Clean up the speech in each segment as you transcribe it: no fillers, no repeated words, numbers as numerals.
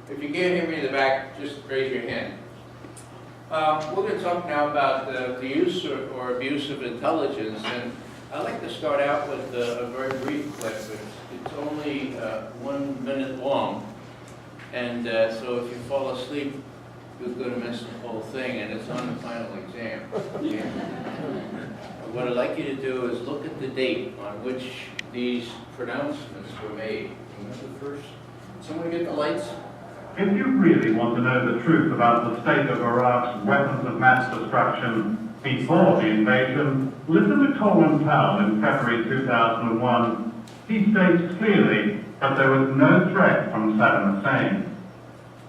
If you can't hear me in the back, just raise your hand. We're going to talk now about the use or abuse of intelligence, and I'd like to start out with a very brief clip. It's only 1 minute long, and so if you fall asleep, you're going to miss the whole thing, and it's on the final exam. What I'd like you to do is look at the date on which these pronouncements were made. Remember first? Someone get the lights? If you really want to know the truth about the state of Iraq's weapons of mass destruction before the invasion, listen to Colin Powell in February 2001. He states clearly that there was no threat from Saddam Hussein.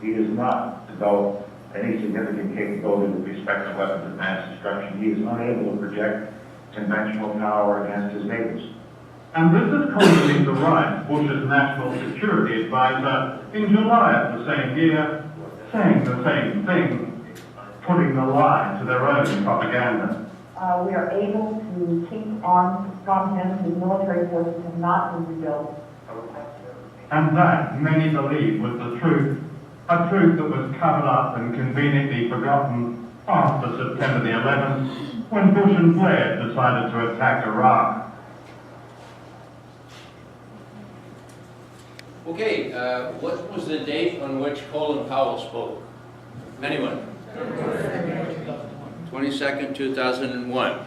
He has not developed any significant capability with respect to weapons of mass destruction. He is unable to project conventional power against his neighbors. And this is Condoleezza Rice, Bush's national security advisor, in July of the same year, saying the same thing, putting the lie to their own propaganda. We are able to keep arms from him. His military forces have not been rebuilt. And that, many believe, was the truth, a truth that was covered up and conveniently forgotten after September the 11th, when Bush and Blair decided to attack Iraq. Okay, what was the date on which Colin Powell spoke? Anyone? 22nd, 2001.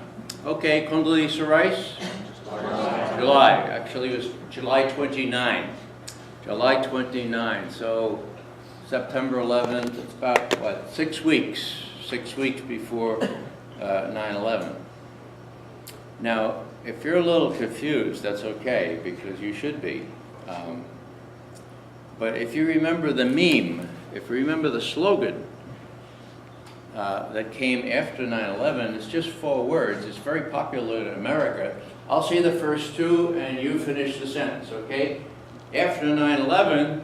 Okay, Condoleezza Rice? July. Actually, it was July 29. July 29. So September 11th, it's about, what, 6 weeks? 6 weeks before 9/11. Now, if you're a little confused, that's okay, because you should be. But if you remember the meme, if you remember the slogan that came after 9/11, it's just 4 words. It's very popular in America. I'll say the first 2 and you finish the sentence, okay? After 9/11,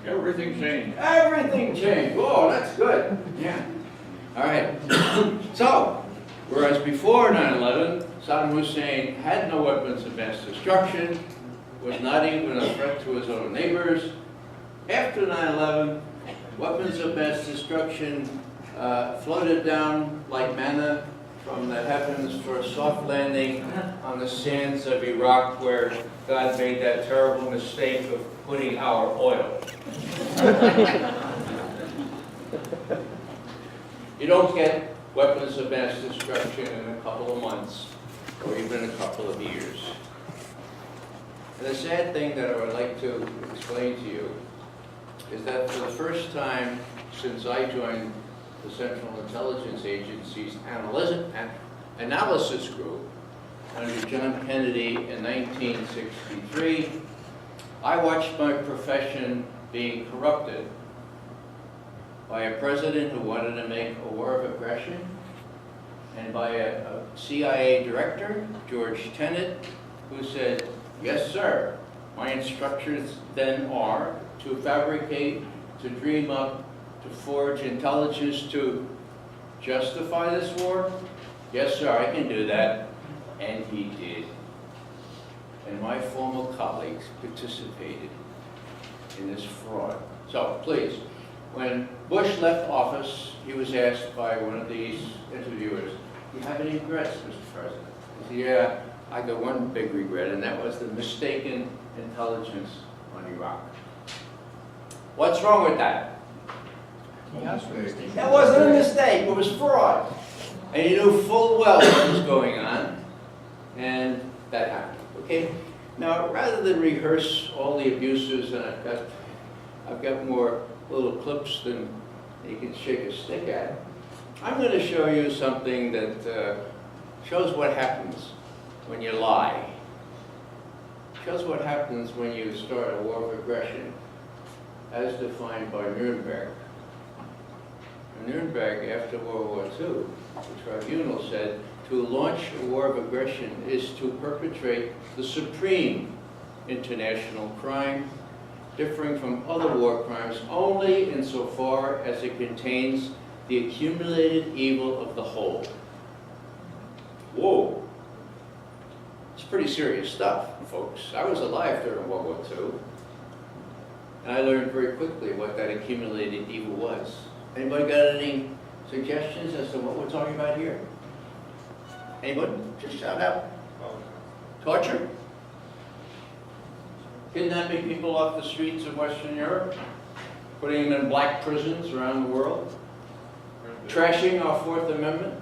everything changed. Everything changed. Whoa, that's good. Yeah. All right. So, whereas before 9/11, Saddam Hussein had no weapons of mass destruction, was not even a threat to his own neighbors. After 9/11, weapons of mass destruction floated down like manna from the heavens for a soft landing on the sands of Iraq, where God made that terrible mistake of putting our oil. You don't get weapons of mass destruction in a couple of months or even a couple of years. And the sad thing that I would like to explain to you is that for the first time since I joined the Central Intelligence Agency's Analysis Group under John Kennedy in 1963, I watched my profession being corrupted by a president who wanted to make a war of aggression, and by a CIA director, George Tenet, who said, "Yes, sir, my instructions then are to fabricate, to dream up, to forge intelligence to justify this war. Yes, sir, I can do that." And he did. And my former colleagues participated in this fraud. So, please, when Bush left office, he was asked by one of these interviewers, "Do you have any regrets, Mr. President?" He said, "Yeah, I got one big regret, and that was the mistaken intelligence on Iraq." What's wrong with that? That wasn't a mistake, it was fraud. And he knew full well what was going on, and that happened, okay? Now, rather than rehearse all the abuses, and I've got more little clips than you can shake a stick at, I'm going to show you something that shows what happens when you lie. Shows what happens when you start a war of aggression, as defined by Nuremberg. In Nuremberg, after World War II, the tribunal said to launch a war of aggression is to perpetrate the supreme international crime, differing from other war crimes only insofar as it contains the accumulated evil of the whole. Whoa. It's pretty serious stuff, folks. I was alive during World War II. And I learned very quickly what that accumulated evil was. Anybody got any suggestions as to what we're talking about here? Anybody? Just shout out. Torture? Kidnapping people off the streets of Western Europe? Putting them in black prisons around the world? Trashing our Fourth Amendment?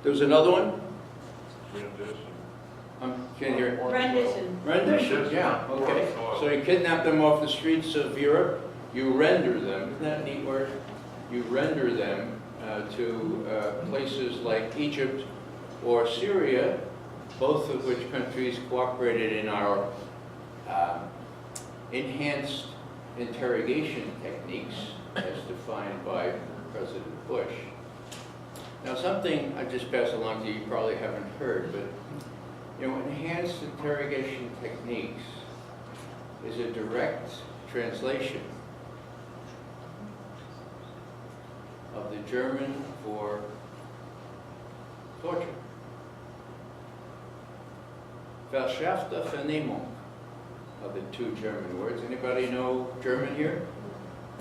There was another one? Can't hear it. Rendition. Rendition, yeah, okay. So you kidnap them off the streets of Europe, you render them, isn't that a neat word? You render them to places like Egypt or Syria, both of which countries cooperated in our enhanced interrogation techniques as defined by President Bush. Now something I just passed along to you, you probably haven't heard, but you know, enhanced interrogation techniques is a direct translation of the German for torture. Verschärfte Vernehmung are the two German words. Anybody know German here?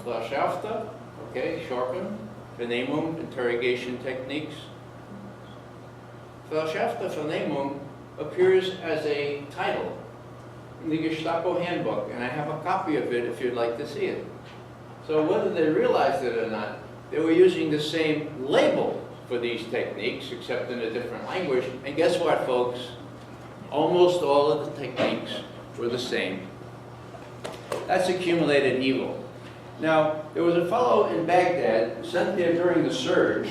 Verschärfte, okay, sharpen. Vernehmung, interrogation techniques. Verschärfte Vernehmung appears as a title in the Gestapo handbook, and I have a copy of it if you'd like to see it. So whether they realized it or not, they were using the same label for these techniques, except in a different language. And guess what, folks? Almost all of the techniques were the same. That's accumulated evil. Now, there was a fellow in Baghdad sent there during the surge.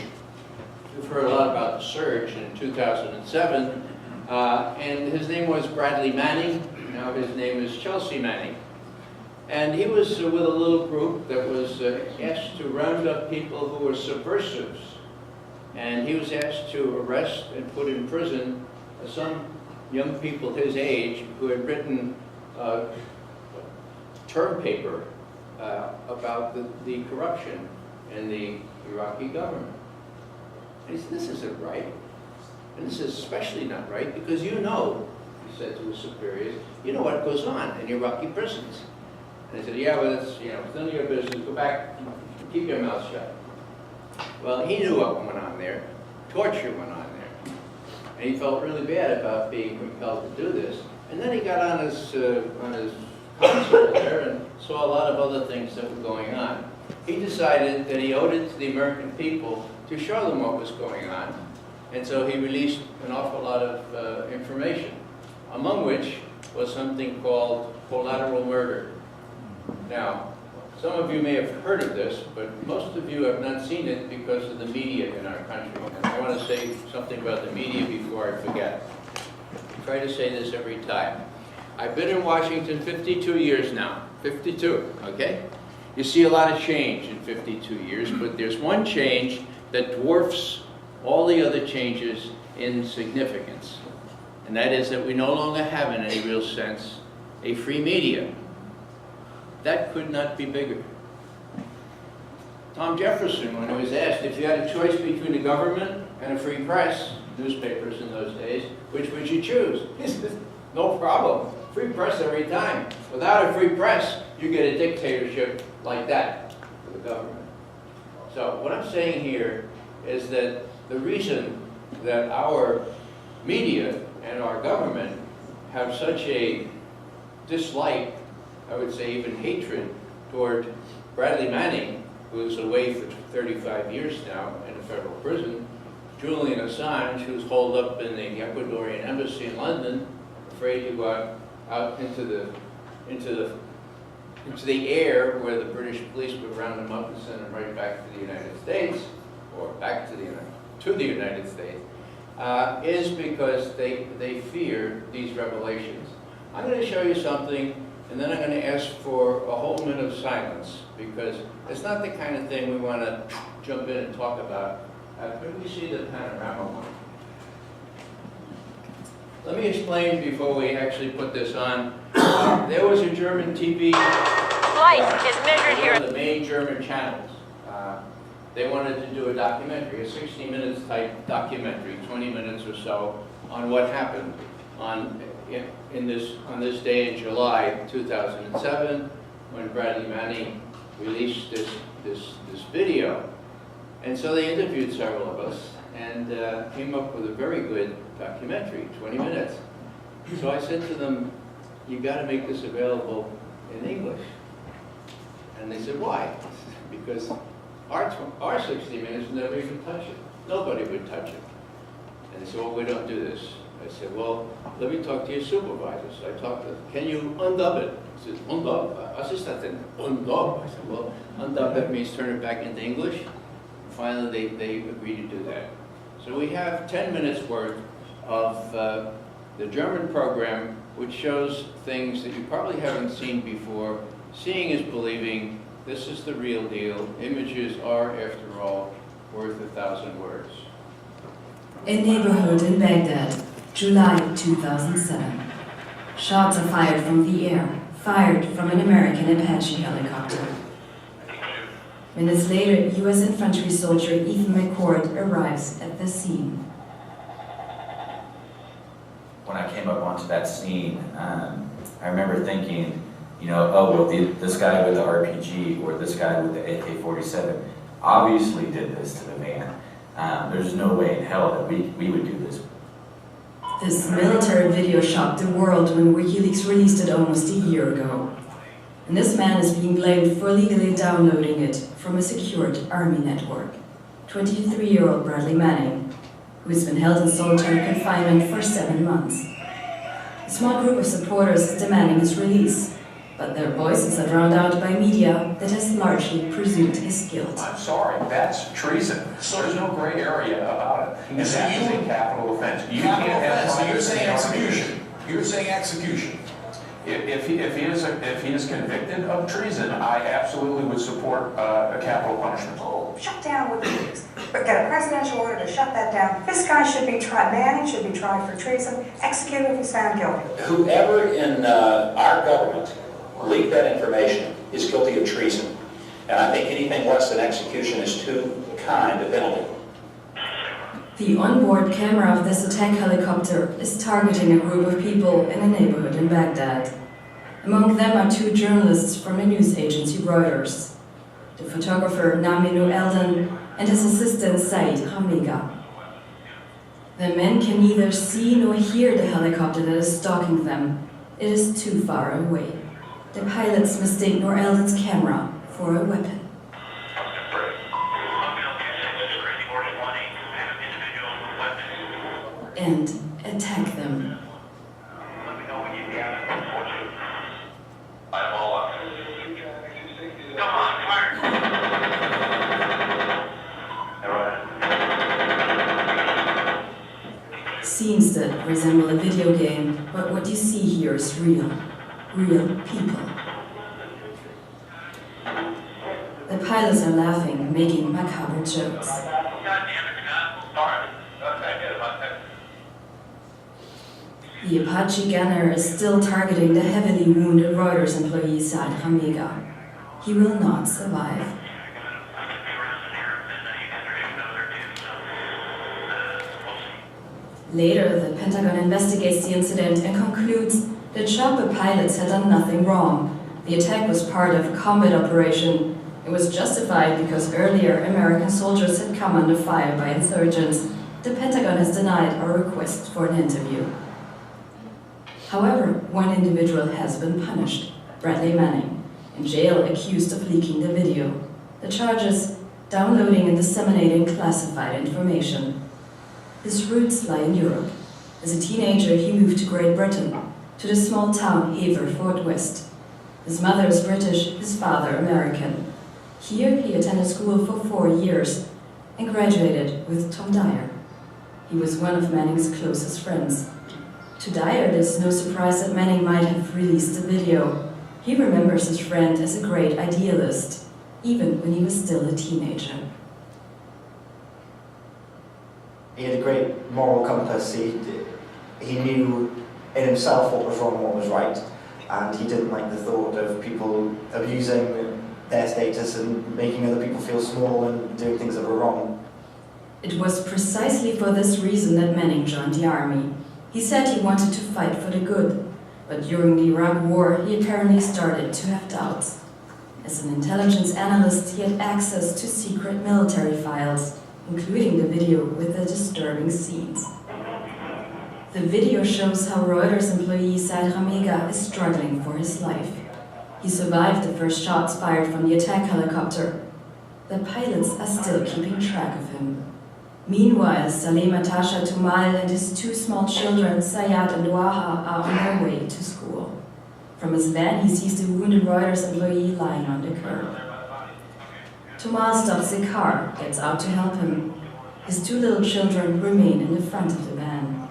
You've heard a lot about the surge in 2007. And his name was Bradley Manning. Now his name is Chelsea Manning. And he was with a little group that was asked to round up people who were subversives. And he was asked to arrest and put in prison some young people his age who had written term paper about the corruption in the Iraqi government. And he said, this isn't right. And this is especially not right because you know, he said to his superiors, you know what goes on in Iraqi prisons. And they said, yeah, well, it's none of your business. Go back, keep your mouth shut. Well, he knew what went on there. Torture went on there. And he felt really bad about being compelled to do this. And then he got on his console there and saw a lot of other things that were going on. He decided that he owed it to the American people to show them what was going on. And so he released an awful lot of information, among which was something called collateral murder. Now, some of you may have heard of this, but most of you have not seen it because of the media in our country. And I want to say something about the media before I forget. I try to say this every time. I've been in Washington 52 years now. 52, okay? You see a lot of change in 52 years, but there's one change that dwarfs all the other changes in significance. And that is that we no longer have, in any real sense, a free media. That could not be bigger. Tom Jefferson, when he was asked if you had a choice between a government and a free press, newspapers in those days, which would you choose? He said, no problem. Free press every time. Without a free press, you get a dictatorship like that for the government. So what I'm saying here is that the reason that our media and our government have such a dislike, I would say even hatred, toward Bradley Manning, who is away for 35 years now in a federal prison, Julian Assange, who's holed up in the Ecuadorian embassy in London, afraid to go out into the air where the British police would round him up and send him right back to the United States, or back to the United States, is because they fear these revelations. I'm going to show you something, and then I'm going to ask for a whole minute of silence, because it's not the kind of thing we want to jump in and talk about. Could we see the panorama one? Let me explain before we actually put this on. There was a German TV. Light is measured here. One of the main German channels. They wanted to do a documentary, a 60 minutes type documentary, 20 minutes or so, on what happened on this day in July 2007, when Bradley Manning released this video. And so they interviewed several of us and came up with a very good documentary, 20 minutes. So I said to them, "You've got to make this available in English." And they said, "Why?" Because our 60 Minutes never even touch it. Nobody would touch it. And they said, "Well, we don't do this." I said, "Well, let me talk to your supervisors." So I talked to them. "Can you undub it?" He said, "Undub?" I just thought that undub. I said, "Well, undub, that means turn it back into English." Finally, they agreed to do that. So we have 10 minutes worth of the German program, which shows things that you probably haven't seen before. Seeing is believing. This is the real deal. Images are, after all, worth 1,000 words. A neighborhood in Baghdad, July 2007. Shots are fired from the air, fired from an American Apache helicopter. Minutes later, U.S. infantry soldier Ethan McCord arrives at the scene. When I came up onto that scene, I remember thinking, you know, oh, well, this guy with the RPG or this guy with the AK-47 obviously did this to the man. There's no way in hell that we would do this. This military video shocked the world when WikiLeaks released it almost a year ago. And this man is being blamed for illegally downloading it from a secured army network. 23-year-old Bradley Manning, who has been held in solitary confinement for 7 months. A small group of supporters is demanding his release, but their voices are drowned out by media that has largely presumed his guilt. I'm sorry, that's treason. There's no gray area about it. And that is a capital offense. You can't have So you're saying private army. execution. You're saying execution. If he is convicted of treason, I absolutely would support a capital punishment. Oh, shut down WikiLeaks. But get a presidential order to shut that down. This guy should be tried. Manning should be tried for treason, executed if he's found guilty. Whoever in our government leaked that information is guilty of treason. And I think anything less than execution is too kind a penalty. The onboard camera of this attack helicopter is targeting a group of people in a neighborhood in Baghdad. Among them are 2 journalists from the news agency Reuters, the photographer Naminu Eldon and his assistant Said Hamiga. The men can neither see nor hear the helicopter that is stalking them. It is too far away. The pilots mistake Nur Eldon's camera for a weapon. And attack them. Scenes that resemble a video game, but what you see here is real people. The pilots are laughing, making macabre jokes. The Apache gunner is still targeting the heavily wounded Reuters employee Saad Hamiga. He will not survive. Later, the Pentagon investigates the incident and concludes that chopper pilots had done nothing wrong. The attack was part of a combat operation. It was justified because earlier American soldiers had come under fire by insurgents. The Pentagon has denied our request for an interview. However, one individual has been punished, Bradley Manning, in jail accused of leaking the video. The charges: downloading and disseminating classified information. His roots lie in Europe. As a teenager, he moved to Great Britain, to the small town Haverford West. His mother is British, his father American. Here, he attended school for 4 years and graduated with Tom Dyer. He was one of Manning's closest friends. To Dyer, it is no surprise that Manning might have released the video. He remembers his friend as a great idealist, even when he was still a teenager. He had a great moral compass. He knew in himself what was wrong and what was right, and he didn't like the thought of people abusing their status and making other people feel small and doing things that were wrong. It was precisely for this reason that Manning joined the army. He said he wanted to fight for the good, but during the Iraq War, he apparently started to have doubts. As an intelligence analyst, he had access to secret military files, including the video with the disturbing scenes. The video shows how Reuters employee Said Ramega is struggling for his life. He survived the first shots fired from the attack helicopter. The pilots are still keeping track of him. Meanwhile, Saleh Matasha Tumal and his two small children, Sayad and Waha, are on their way to school. From his van, he sees the wounded Reuters employee lying on the curb. Tumal stops the car, gets out to help him. His two little children remain in the front of the van.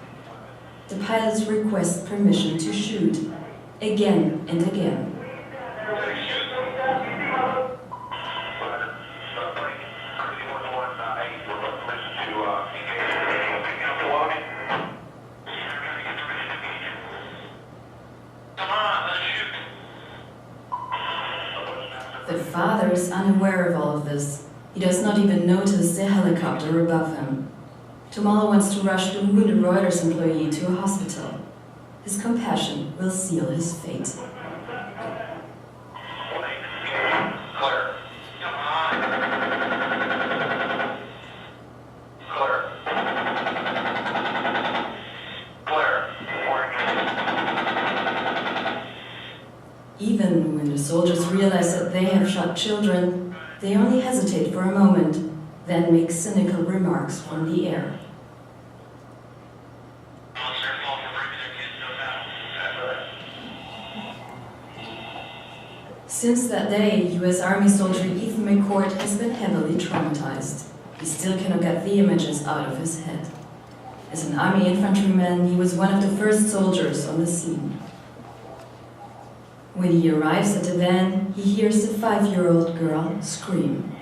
The pilots request permission to shoot, again and again. The father is unaware of all of this. He does not even notice the helicopter above him. Tumal wants to rush the wounded Reuters employee to a hospital. His compassion will seal his fate. Even when the soldiers realize that they have shot children, they only hesitate for a moment, then make cynical remarks from the air. Since that day, U.S. Army soldier Ethan McCord has been heavily traumatized. He still cannot get the images out of his head. As an Army infantryman, he was one of the first soldiers on the scene. When he arrives at the van, he hears the 5-year-old girl scream.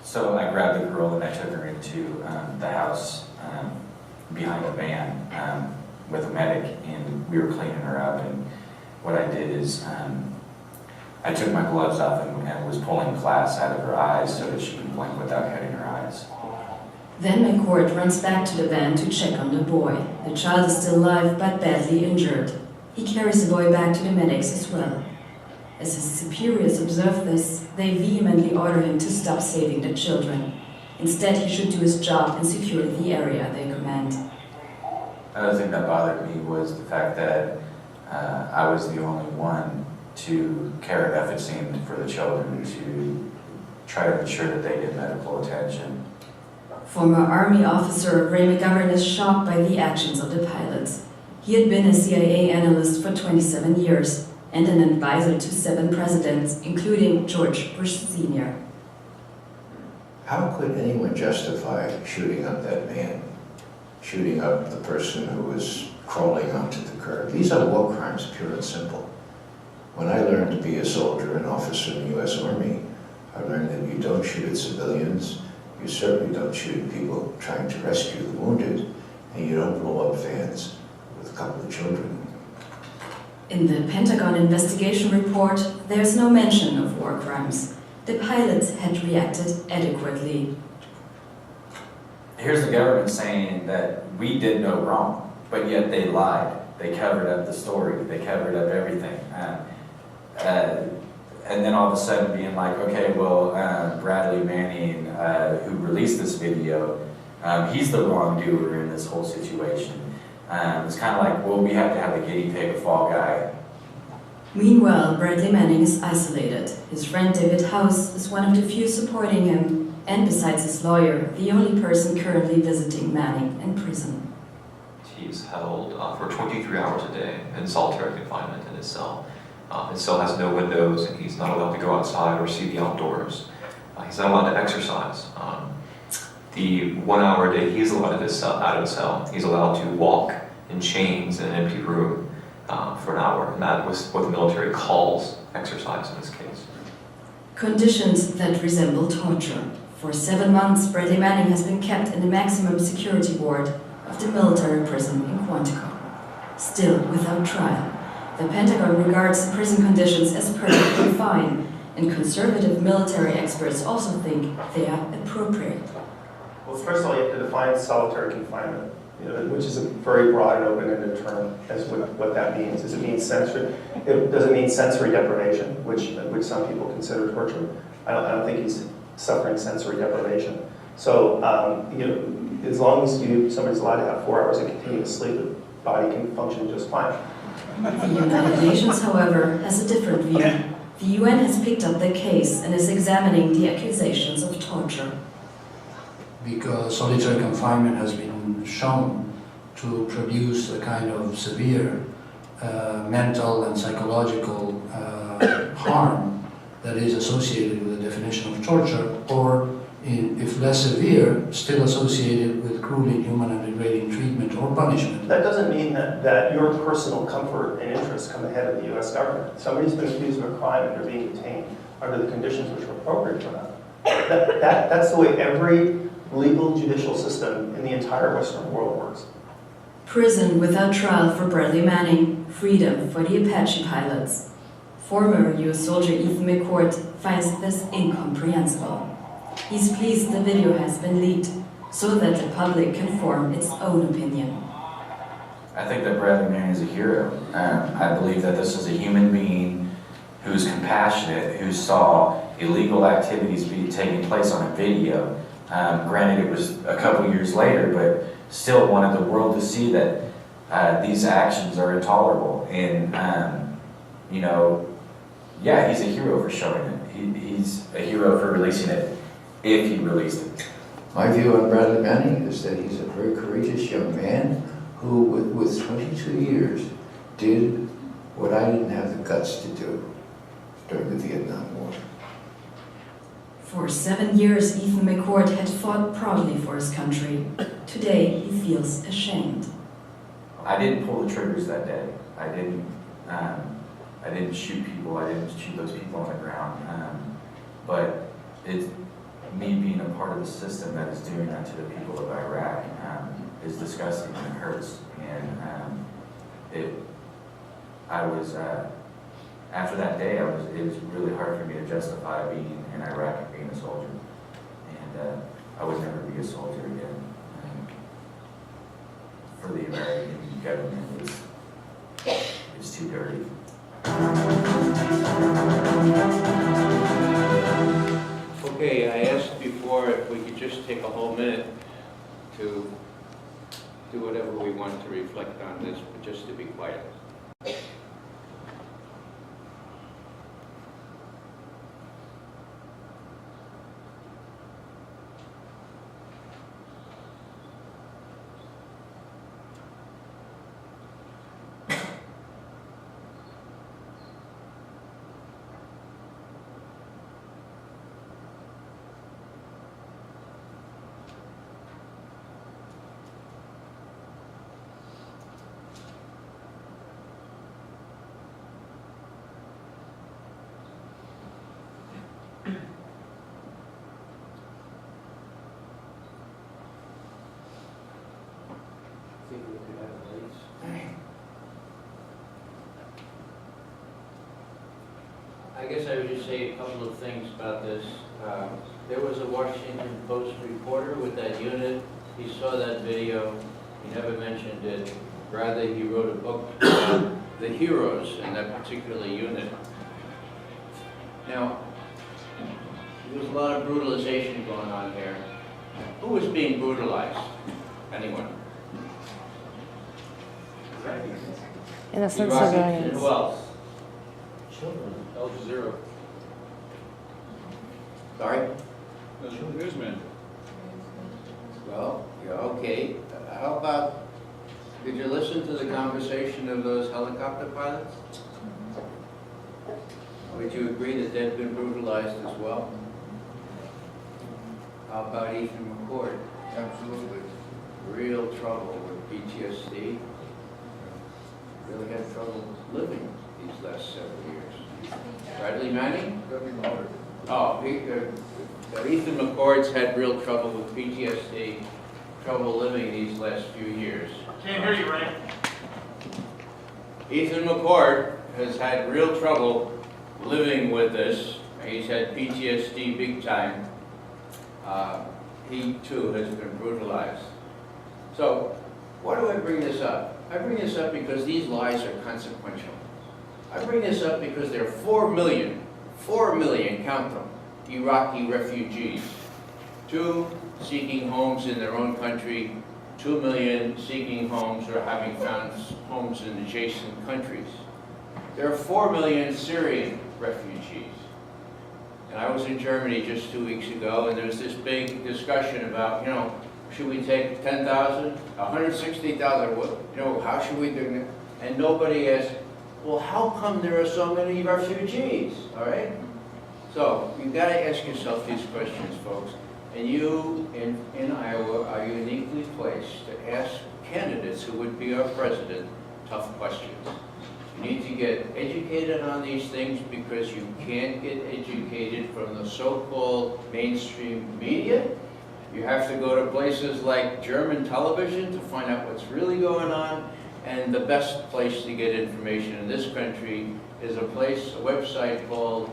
So I grabbed the girl and I took her into the house behind the van with a medic, and we were cleaning her up. And what I did is I took my gloves off and was pulling glass out of her eyes so that she could blink without cutting her eyes. Then McCord runs back to the van to check on the boy. The child is still alive but badly injured. He carries the boy back to the medics as well. As his superiors observe this, they vehemently order him to stop saving the children. Instead, he should do his job and secure the area they command. Another thing that bothered me was the fact that I was the only one to care enough, it seemed, for the children to try to ensure that they get medical attention. Former Army officer Ray McGovern is shocked by the actions of the pilots. He had been a CIA analyst for 27 years and an advisor to 7 presidents, including George Bush Sr. How could anyone justify shooting up that man, shooting up the person who was crawling onto the curb? These are war crimes, pure and simple. When I learned to be a soldier, an officer in the U.S. Army, I learned that you don't shoot at civilians, you certainly don't shoot at people trying to rescue the wounded, and you don't blow up vans with a couple of children. In the Pentagon investigation report, there's no mention of war crimes. The pilots had reacted adequately. Here's the government saying that we did no wrong, but yet they lied. They covered up the story. They covered up everything. And then all of a sudden being like, okay, well, Bradley Manning, who released this video, he's the wrongdoer in this whole situation. It's kind of like, well, we have to have the guinea pig, a fall guy. Meanwhile, Bradley Manning is isolated. His friend David House is one of the few supporting him, and besides his lawyer, the only person currently visiting Manning in prison. He's held for 23 hours a day in solitary confinement in his cell. His cell has no windows, and he's not allowed to go outside or see the outdoors. He's not allowed to exercise. The 1 hour a day he's allowed out of his cell, he's allowed to walk in chains in an empty room for an hour, and that was what the military calls exercise in this case. Conditions that resemble torture. For 7 months, Bradley Manning has been kept in the maximum security ward of the military prison in Quantico. Still without trial. The Pentagon regards the prison conditions as perfectly fine, and conservative military experts also think they are appropriate. Well, first of all, you have to define solitary confinement, which is a very broad and open-ended term as what that means. Does it mean does it mean sensory deprivation, which some people consider torture? I don't think he's suffering sensory deprivation. So, as long as somebody's allowed to have 4 hours of continuous sleep, the body can function just fine. The United Nations, however, has a different view. The UN has picked up the case and is examining the accusations of torture. Because solitary confinement has been shown to produce a kind of severe mental and psychological harm that is associated with the definition of torture, or if less severe, still associated with cruel, inhuman, and degrading treatment or punishment. That doesn't mean that your personal comfort and interests come ahead of the U.S. government. Somebody's been accused of a crime and they're being detained under the conditions which are appropriate for them. That's the way every legal judicial system in the entire Western world works. Prison without trial for Bradley Manning, freedom for the Apache pilots. Former U.S. soldier Ethan McCourt finds this incomprehensible. He's pleased the video has been leaked so that the public can form its own opinion. I think that Bradley Manning is a hero. I believe that this is a human being who's compassionate, who saw illegal activities taking place on a video. Granted, it was a couple years later, but still wanted the world to see that these actions are intolerable. And, yeah, he's a hero for showing it. He's a hero for releasing it, if he released it. My view on Bradley Manning is that he's a very courageous young man who, with 22 years, did what I didn't have the guts to do during the Vietnam War. For 7 years, Ethan McCourt had fought proudly for his country. Today, he feels ashamed. I didn't pull the triggers that day. I didn't shoot people. I didn't shoot those people on the ground. But it's me being a part of the system that is doing that to the people of Iraq is disgusting and it hurts. And after that day, it was really hard for me to justify being in Iraq and being a soldier. And I would never be a soldier again. For the American government, it's too dirty. Okay, I asked before if we could just take a whole minute to do whatever we want to reflect on this, but just to be quiet. I guess I would just say a couple of things about this. There was a Washington Post reporter with that unit. He saw that video. He never mentioned it. Rather, he wrote a book about the heroes in that particular unit. Now, there was a lot of brutalization going on here. Who was being brutalized? Anyone? Innocent Iraqis. civilians. Who else? Children. Al Jazeera. Sorry? Newsmen. Well, yeah, okay. How about, did you listen to the conversation of those helicopter pilots? Would you agree that they've been brutalized as well? How about Ethan McCourt? Absolutely. Real trouble with PTSD. Really had trouble living these last several years. Bradley Manning? Oh, Ethan McCourt's had real trouble with PTSD, trouble living these last few years. Can't hear you, Ray. Ethan McCourt has had real trouble living with this. He's had PTSD big time. he too has been brutalized. So, why do I bring this up? I bring this up because these lies are consequential. I bring this up because there are 4 million, count them, Iraqi refugees. 2 seeking homes in their own country, 2 million seeking homes or having found homes in adjacent countries. There are 4 million Syrian refugees. And I was in Germany just 2 weeks ago, and there was this big discussion about, you know, should we take 10,000, 160,000, what, you know, how should we do it? And nobody asked, well, how come there are so many refugees, all right? So you've got to ask yourself these questions, folks. And you in Iowa are uniquely placed to ask candidates who would be our president tough questions. You need to get educated on these things because you can't get educated from the so-called mainstream media. You have to go to places like German television to find out what's really going on. And the best place to get information in this country is a website called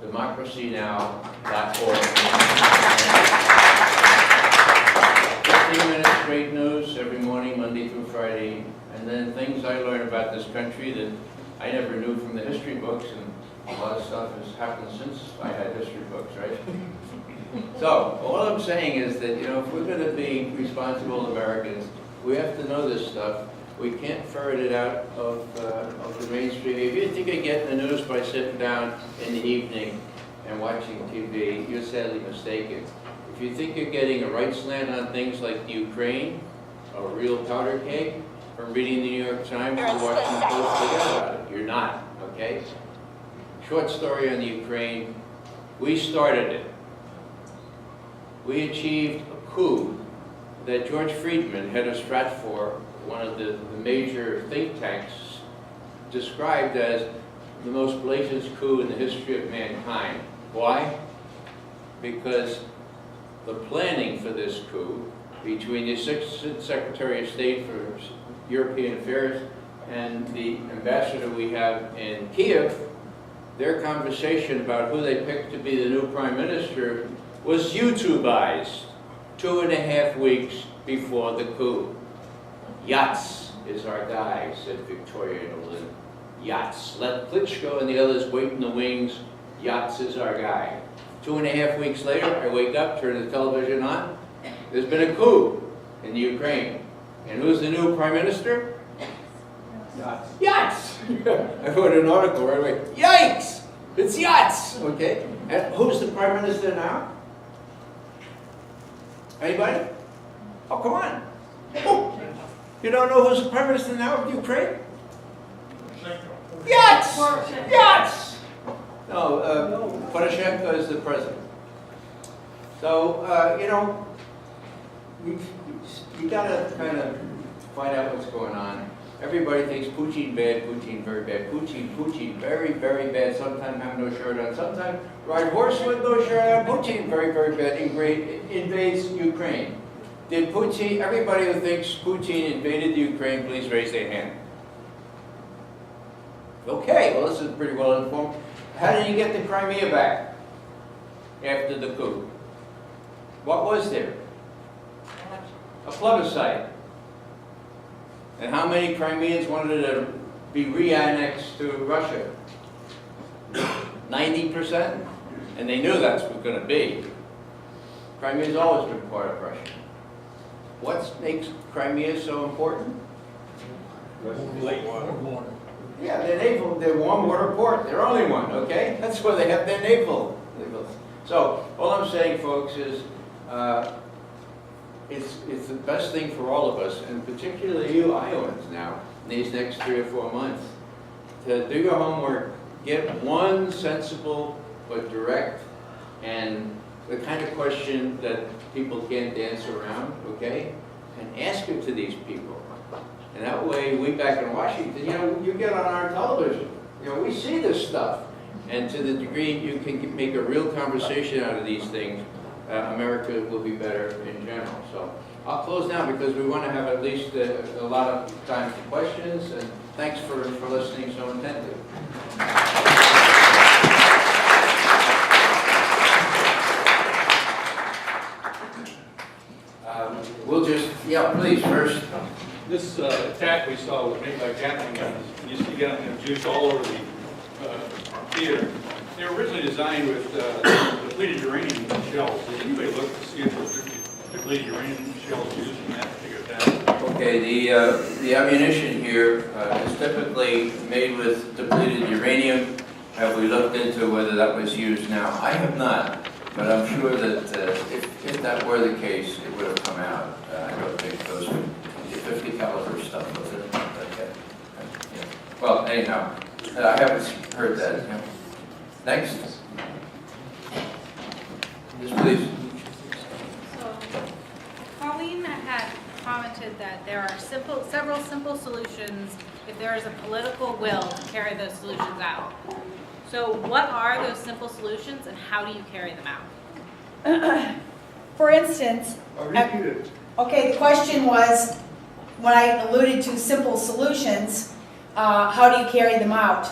democracynow.org. 15 minutes straight news every morning, Monday through Friday, and then things I learn about this country that I never knew from the history books, and a lot of stuff has happened since I had history books, right? So, all I'm saying is that, you know, if we're going to be responsible Americans, we have to know this stuff. We can't ferret it out of the mainstream. If you think of getting the news by sitting down in the evening and watching TV, you're sadly mistaken. If you think you're getting a right slant on things like the Ukraine, a real powder keg, from reading the New York Times or watching the Post, forget about it. You're not, okay? Short story on the Ukraine. We started it. We achieved a coup that George Friedman, head of Stratfor, one of the major think tanks, described as the most blatant coup in the history of mankind. Why? Because the planning for this coup between the Assistant Secretary of State for European Affairs and the ambassador we have in Kiev, their conversation about who they picked to be the new prime minister was YouTubeized 2.5 weeks before the coup. Yachts is our guy, said Victoria Nuland. Yachts. Let Klitschko and the others wait in the wings. Yachts is our guy. 2.5 weeks later, I wake up, turn the television on. There's been a coup in the Ukraine. And who's the new prime minister? Yachts. Yachts! I wrote an article right away. Yikes! It's yachts! Okay? And who's the prime minister now? Anybody? Oh, come on. Oh. You don't know who's the prime minister now of Ukraine? Yachts! Yachts! No, Poroshenko is the president. So, you know, you gotta kind of find out what's going on. Everybody thinks Putin bad, Putin very bad. Putin very, very bad. Sometimes have no shirt on. Sometimes ride horse with no shirt on. Putin very, very bad. Invades Ukraine. Did Putin, everybody who thinks Putin invaded the Ukraine, please raise their hand. Okay, well, this is pretty well informed. How did he get the Crimea back after the coup? What was there? A plebiscite. And how many Crimeans wanted to be re-annexed to Russia? 90%? And they knew that's what it was going to be. Crimea's always been part of Russia. What makes Crimea so important? Yeah, their warm water port, their only one, okay? That's where they have their naval. So, all I'm saying, folks, is it's the best thing for all of us, and particularly you Iowans now, in these next 3 or 4 months, to do your homework, get one sensible but direct and the kind of question that people can't dance around, okay? And ask it to these people. And that way, we back in Washington, you know, you get on our television. You know, we see this stuff. And to the degree you can make a real conversation out of these things, America will be better in general. So I'll close now because we want to have at least a lot of time for questions. And thanks for listening so intently. Yeah, please, first. This attack we saw was made by Gatling guns. You see Gatling guns used all over the theater. They were originally designed with depleted uranium shells. Did anybody look to see if there's depleted uranium shells used in that particular attack? Okay, the ammunition here is typically made with depleted uranium. Have we looked into whether that was used now? I have not, but I'm sure that if that were the case, it would have come out. I don't think those 50 caliber stuff was it. Okay. Yeah. Well, anyhow, I haven't heard that. Yeah. Next. Yes, please. So, Colleen had commented that there are several simple solutions if there is a political will to carry those solutions out. So what are those simple solutions and how do you carry them out? For instance, okay, the question was, when I alluded to simple solutions, how do you carry them out?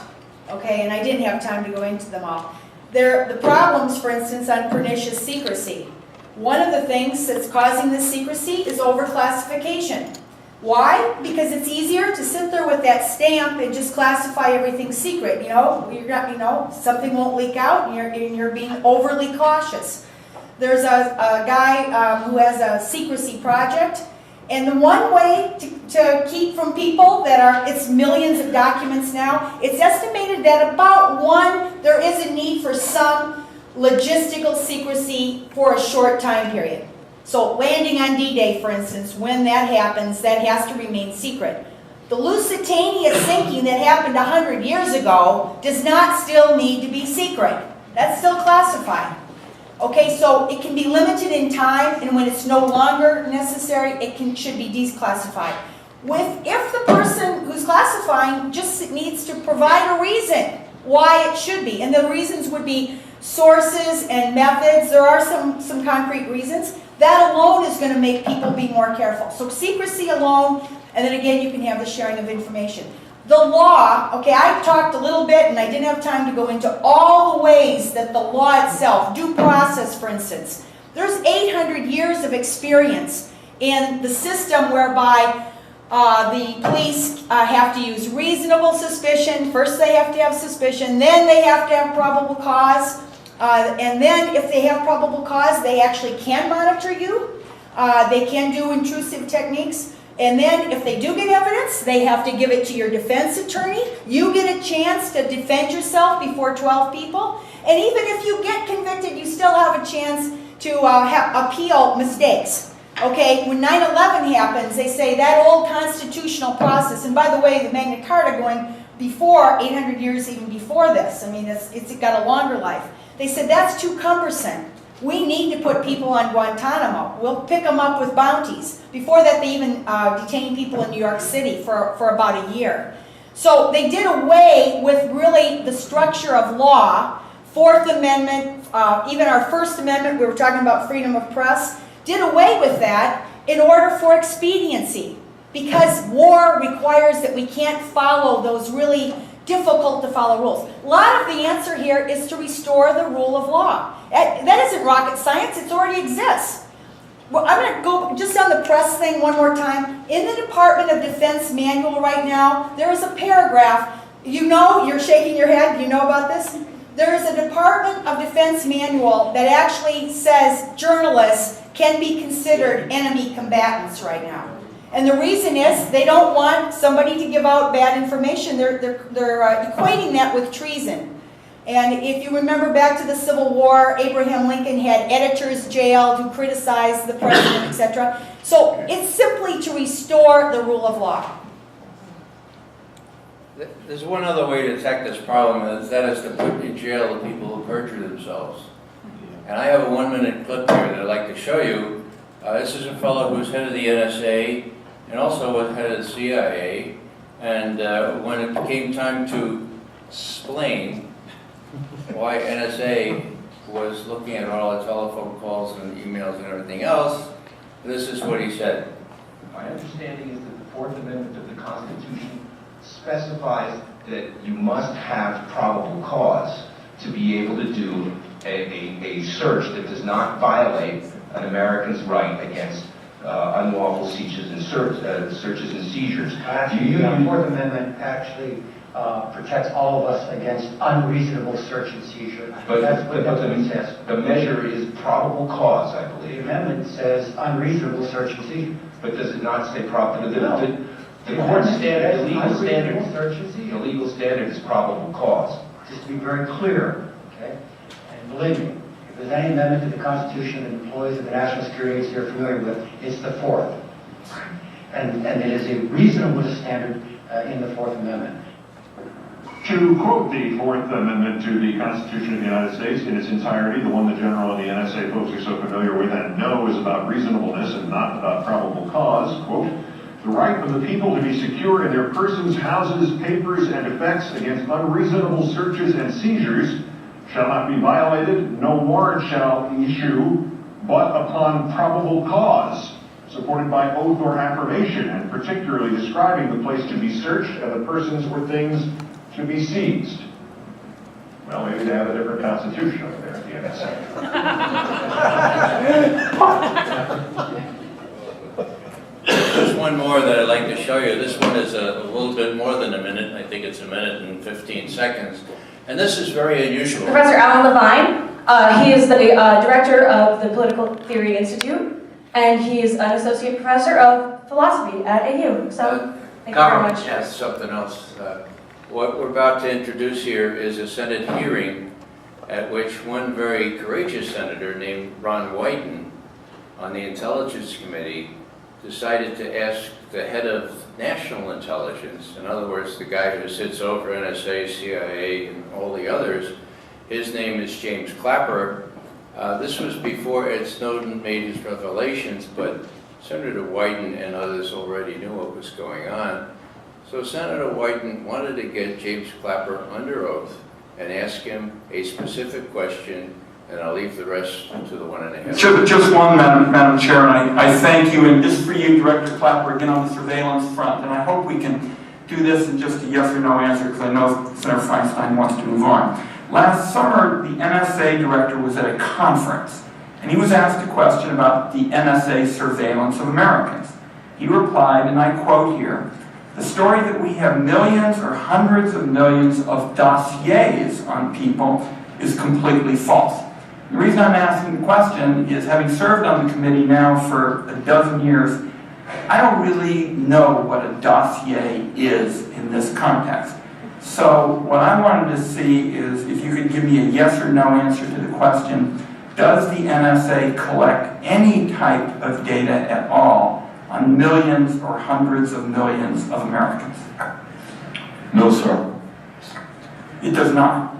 Okay, and I didn't have time to go into them all. The problems, for instance, on pernicious secrecy. One of the things that's causing this secrecy is overclassification. Why? Because it's easier to sit there with that stamp and just classify everything secret. You know, something won't leak out, and you're being overly cautious. There's a guy who has a secrecy project, and the one way to keep from people it's millions of documents now, it's estimated that there is a need for some logistical secrecy for a short time period. So landing on D-Day, for instance, when that happens, that has to remain secret. The Lusitania sinking that happened 100 years ago does not still need to be secret. That's still classified. Okay, so it can be limited in time, and when it's no longer necessary, should be declassified. If the person who's classifying just needs to provide a reason why it should be, and the reasons would be sources and methods, there are some concrete reasons, that alone is going to make people be more careful. So secrecy alone, and then again, you can have the sharing of information. The law, okay, I talked a little bit, and I didn't have time to go into all the ways that the law itself, due process, for instance, there's 800 years of experience in the system whereby the police have to use reasonable suspicion. First they have to have suspicion, then they have to have probable cause, and then if they have probable cause, they actually can monitor you. They can do intrusive techniques. And then if they do get evidence, they have to give it to your defense attorney. You get a chance to defend yourself before 12 people. And even if you get convicted, you still have a chance to appeal mistakes. Okay, when 9/11 happens, they say that old constitutional process, and by the way, the Magna Carta going before, 800 years even before this, I mean, it's got a longer life. They said that's too cumbersome. We need to put people on Guantanamo. We'll pick them up with bounties. Before that, they even detained people in New York City for about a year. So they did away with really the structure of law. Fourth Amendment, even our First Amendment, we were talking about freedom of press, did away with that in order for expediency. Because war requires that we can't follow those really difficult to follow rules. A lot of the answer here is to restore the rule of law. That isn't rocket science, it already exists. Well, I'm going to go just on the press thing one more time. In the Department of Defense manual right now, there is a paragraph. You know, you're shaking your head, you know about this? There is a Department of Defense manual that actually says journalists can be considered enemy combatants right now. And the reason is they don't want somebody to give out bad information. They're equating that with treason. And if you remember back to the Civil War, Abraham Lincoln had editors jailed who criticized the president, etc. So it's simply to restore the rule of law. There's one other way to attack this problem, and that is to put in jail the people who perjure themselves. And I have a 1-minute clip here that I'd like to show you. This is a fellow who's head of the NSA and also was head of the CIA. And when it came time to explain why NSA was looking at all the telephone calls and emails and everything else, this is what he said. My understanding is that the Fourth Amendment of the Constitution specifies that you must have probable cause to be able to do a search that does not violate an American's right against unlawful searches and searches and seizures. Actually, the Fourth Amendment actually protects all of us against unreasonable search and seizure. But That's what it says. the measure is probable cause, I The believe. amendment says unreasonable search and seizure. But does it not say proper? The No. court standard, the legal Unreasonable standard, search and seizure. the legal standard is probable cause. Just to be very clear, okay? And believe me, if there's any amendment to the Constitution that employees of the national security agency are familiar with, it's the Fourth. And it is a reasonable standard in the Fourth Amendment. To quote the Fourth Amendment to the Constitution of the United States in its entirety, the one the General and the NSA folks are so familiar with and know is about reasonableness and not about probable cause, quote, the right of the people to be secure in their persons, houses, papers, and effects against unreasonable searches and seizures shall not be violated, no warrant shall issue, but upon probable cause, supported by oath or affirmation, and particularly describing the place to be searched and the persons or things to be seized. Well, maybe they have a different constitution over there at the NSA. There's one more that I'd like to show you. This one is a little bit more than a minute. I think it's a minute and 15 seconds. And this is very unusual. Professor Alan Levine, he is the director of the Political Theory Institute, and he is an associate professor of philosophy at AU. So, thank you very much. Yes, something else. What we're about to introduce here is a Senate hearing at which one very courageous senator named Ron Wyden on the Intelligence Committee decided to ask the head of national intelligence, in other words, the guy who sits over NSA, CIA, and all the others. His name is James Clapper. This was before Ed Snowden made his revelations, but Senator Wyden and others already knew what was going on. So Senator Wyden wanted to get James Clapper under oath and ask him a specific question, and I'll leave the rest to the 1.5. Just one, Madam Chair, and I thank you, and this for you, Director Clapper, again on the surveillance front, and I hope we can do this in just a yes or no answer, because I know Senator Feinstein wants to move on. Last summer, the NSA director was at a conference, and he was asked a question about the NSA surveillance of Americans. He replied, and I quote here, "The story that we have millions or hundreds of millions of dossiers on people is completely false." The reason I'm asking the question is, having served on the committee now for a dozen years, I don't really know what a dossier is in this context. So what I wanted to see is if you could give me a yes or no answer to the question, does the NSA collect any type of data at all on millions or hundreds of millions of Americans? No, sir. It does not.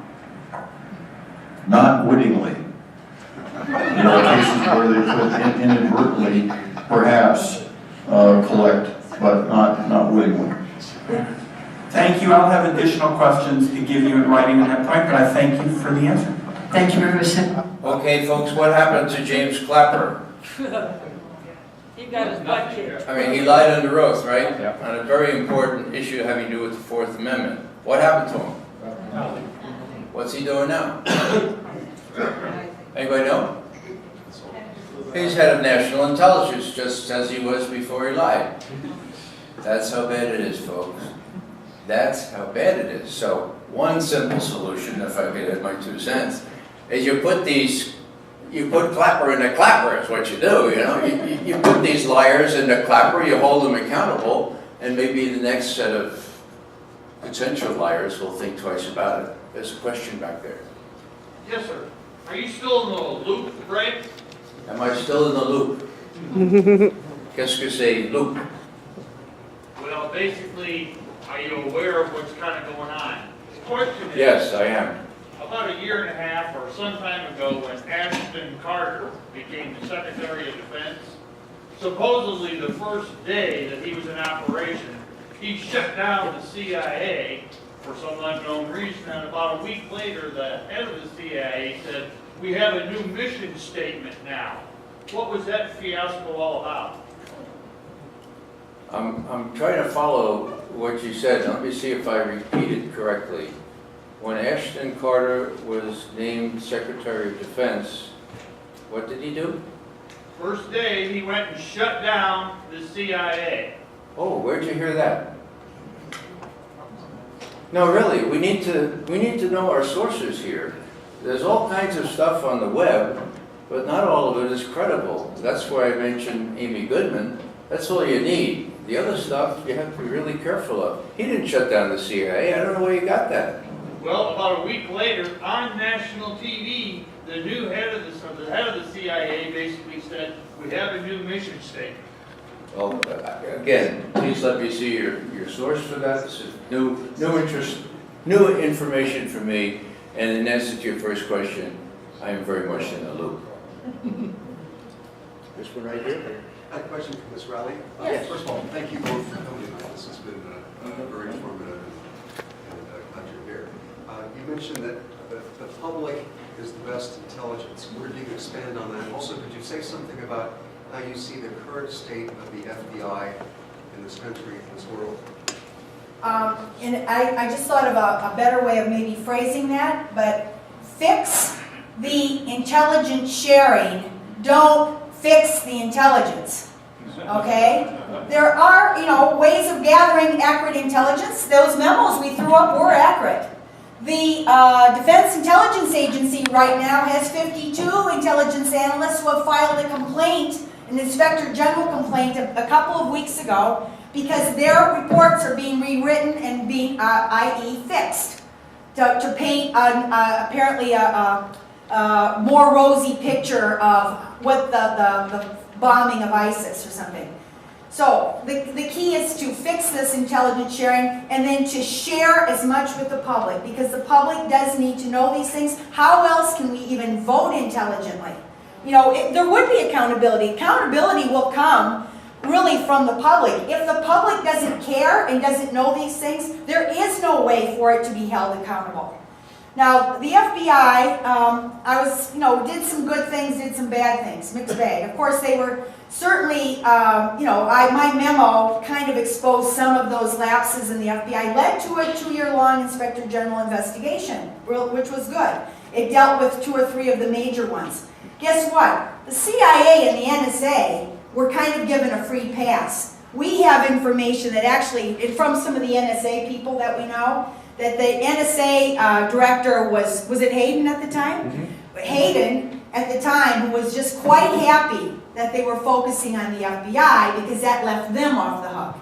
Not wittingly. There are cases where they could inadvertently, perhaps, collect, but not wittingly. Thank you. I'll have additional questions to give you in writing on that point, but I thank you for the answer. Thank you very much. Okay, folks, what happened to James Clapper? He got his butt kicked. I mean, he lied under oath, right? Yep. On a very important issue having to do with the Fourth Amendment. What happened to him? What's he doing now? Anybody know? He's head of national intelligence, just as he was before he lied. That's how bad it is, folks. That's how bad it is. So, one simple solution, if I could add my 2 cents, is you put Clapper in a clapper, is what you do, you know. You put these liars in a clapper, you hold them accountable, and maybe the next set of potential liars will think twice about it. There's a question back there. Yes, sir. Are you still in the loop, Ray? Am I still in the loop? Qu'est-ce que c'est loop? Well, basically, are you aware of what's kind of going on? The question is... Yes, I am. About a year and a half or some time ago when Ashton Carter became the Secretary of Defense, supposedly the first day that he was in operation, he shut down the CIA for some unknown reason, and about a week later the head of the CIA said, "We have a new mission statement now." What was that fiasco all about? I'm trying to follow what you said. Let me see if I repeat it correctly. When Ashton Carter was named Secretary of Defense, what did he do? First day, he went and shut down the CIA. Oh, where'd you hear that? No, really, we need to know our sources here. There's all kinds of stuff on the web, but not all of it is credible. That's why I mentioned Amy Goodman. That's all you need. The other stuff you have to be really careful of. He didn't shut down the CIA. I don't know where you got that. Well, about a week later, on national TV, the new head of the CIA basically said, "We have a new mission statement." Well, again, please let me see your source for that. This is new information for me. And in answer to your first question, I am very much in the loop. This one right here. I have a question for Ms. Riley. Yes. First of all, thank you both for coming tonight. This has been very informative and glad you're here. You mentioned that the public is the best intelligence. Where do you expand on that? Also, could you say something about how you see the current state of the FBI in this country, in this world? And I just thought of a better way of maybe phrasing that, but fix the intelligence sharing, don't fix the intelligence, okay? There are, ways of gathering accurate intelligence. Those memos we threw up were accurate. The Defense Intelligence Agency right now has 52 intelligence analysts who have filed a complaint, an Inspector General complaint a couple of weeks ago, because their reports are being rewritten and being, i.e. fixed, to paint apparently a more rosy picture of what the bombing of ISIS or something. So the key is to fix this intelligence sharing and then to share as much with the public, because the public does need to know these things. How else can we even vote intelligently? There would be accountability. Accountability will come really from the public. If the public doesn't care and doesn't know these things, there is no way for it to be held accountable. Now, the FBI, did some good things, did some bad things, mixed bag. Of course, they were certainly, my memo kind of exposed some of those lapses in the FBI, led to a 2-year-long Inspector General investigation, which was good. It dealt with 2 or 3 of the major ones. Guess what? The CIA and the NSA were kind of given a free pass. We have information that actually, from some of the NSA people that we know, that the NSA director was it Hayden at the time? Mm-hmm. Hayden, at the time, who was just quite happy that they were focusing on the FBI because that left them off the hook.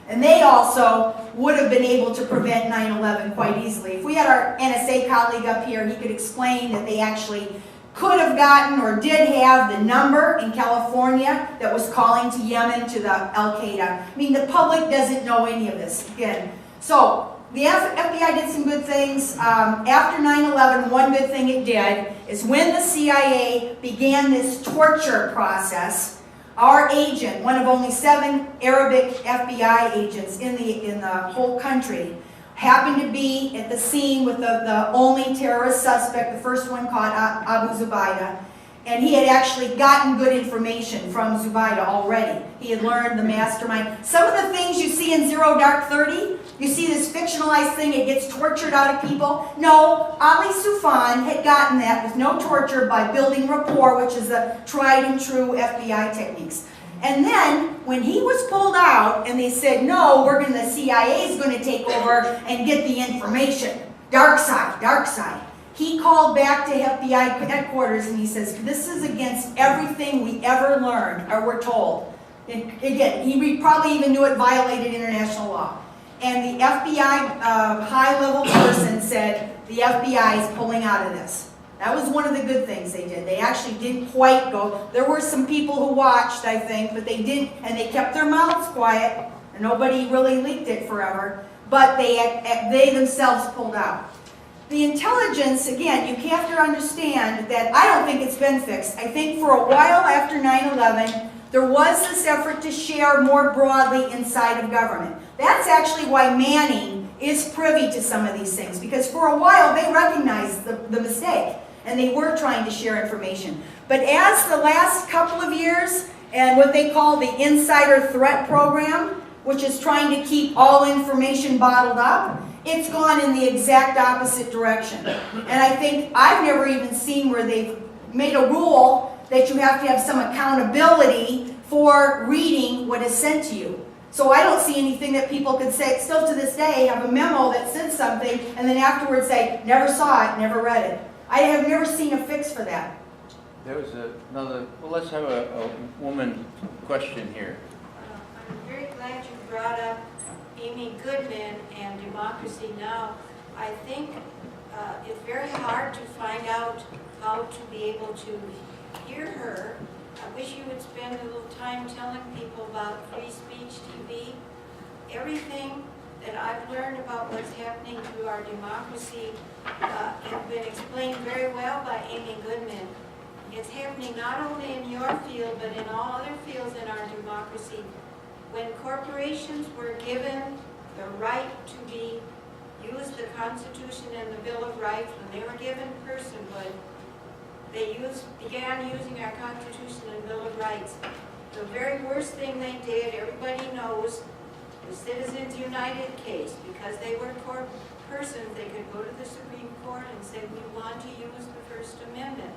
And they also would have been able to prevent 9/11 quite easily. If we had our NSA colleague up here, he could explain that they actually could have gotten or did have the number in California that was calling to Yemen to the Al-Qaeda. I mean, the public doesn't know any of this, again. So, the FBI did some good things. After 9/11, one good thing it did is when the CIA began this torture process, our agent, one of only 7 Arabic FBI agents in the whole country, happened to be at the scene with the only terrorist suspect, the first one caught, Abu Zubaydah. And he had actually gotten good information from Zubaydah already. He had learned the mastermind. Some of the things you see in Zero Dark 30, you see this fictionalized thing, it gets tortured out of people. No, Ali Soufan had gotten that with no torture by building rapport, which is the tried and true FBI techniques. And then, when he was pulled out and they said, no, the CIA is going to take over and get the information. Dark side, dark side. He called back to FBI headquarters and he says, this is against everything we ever learned or were told. And again, he probably even knew it violated international law. And the FBI high-level person said, the FBI is pulling out of this. That was one of the good things they did. They actually didn't quite go. There were some people who watched, I think, but they didn't, and they kept their mouths quiet, and nobody really leaked it forever, but they themselves pulled out. The intelligence, again, you have to understand that I don't think it's been fixed. I think for a while after 9/11, there was this effort to share more broadly inside of government. That's actually why Manning is privy to some of these things, because for a while they recognized the mistake, and they were trying to share information. But as the last couple of years, and what they call the Insider Threat Program, which is trying to keep all information bottled up, it's gone in the exact opposite direction. And I think I've never even seen where they've made a rule that you have to have some accountability for reading what is sent to you. So I don't see anything that people could say, still to this day, have a memo that said something, and then afterwards say, never saw it, never read it. I have never seen a fix for that. There was another, well, let's have a woman question here. I'm very glad you brought up Amy Goodman and Democracy Now! I think it's very hard to find out how to be able to hear her. I wish you would spend a little time telling people about Free Speech TV. Everything that I've learned about what's happening through our democracy has been explained very well by Amy Goodman. It's happening not only in your field, but in all other fields in our democracy. When corporations were given the right to use the Constitution and the Bill of Rights, when they were given personhood, they began using our Constitution and Bill of Rights. The very worst thing they did, everybody knows, the Citizens United case, because they were persons, they could go to the Supreme Court and say, we want to use the First Amendment.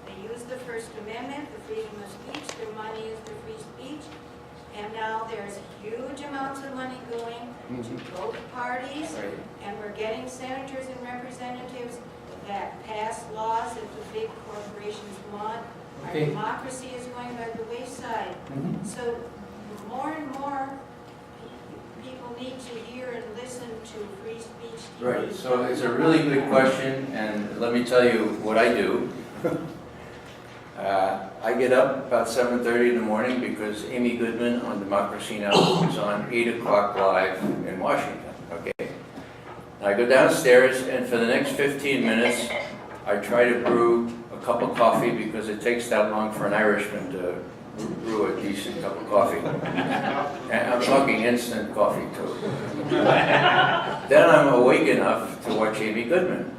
They used the First Amendment, the freedom of speech, their money is the free speech, and now there's huge amounts of money going to both parties, and we're getting senators and representatives that pass laws that the big corporations want. Our democracy is going by the wayside. So more and more people need to hear and listen to Free Speech TV. Right, so it's a really good question, and let me tell you what I do. I get up about 7:30 in the morning because Amy Goodman on Democracy Now! Is on 8 o'clock live in Washington, okay? I go downstairs, and for the next 15 minutes, I try to brew a cup of coffee because it takes that long for an Irishman to brew a decent cup of coffee. And I'm talking instant coffee, too. Then I'm awake enough to watch Amy Goodman.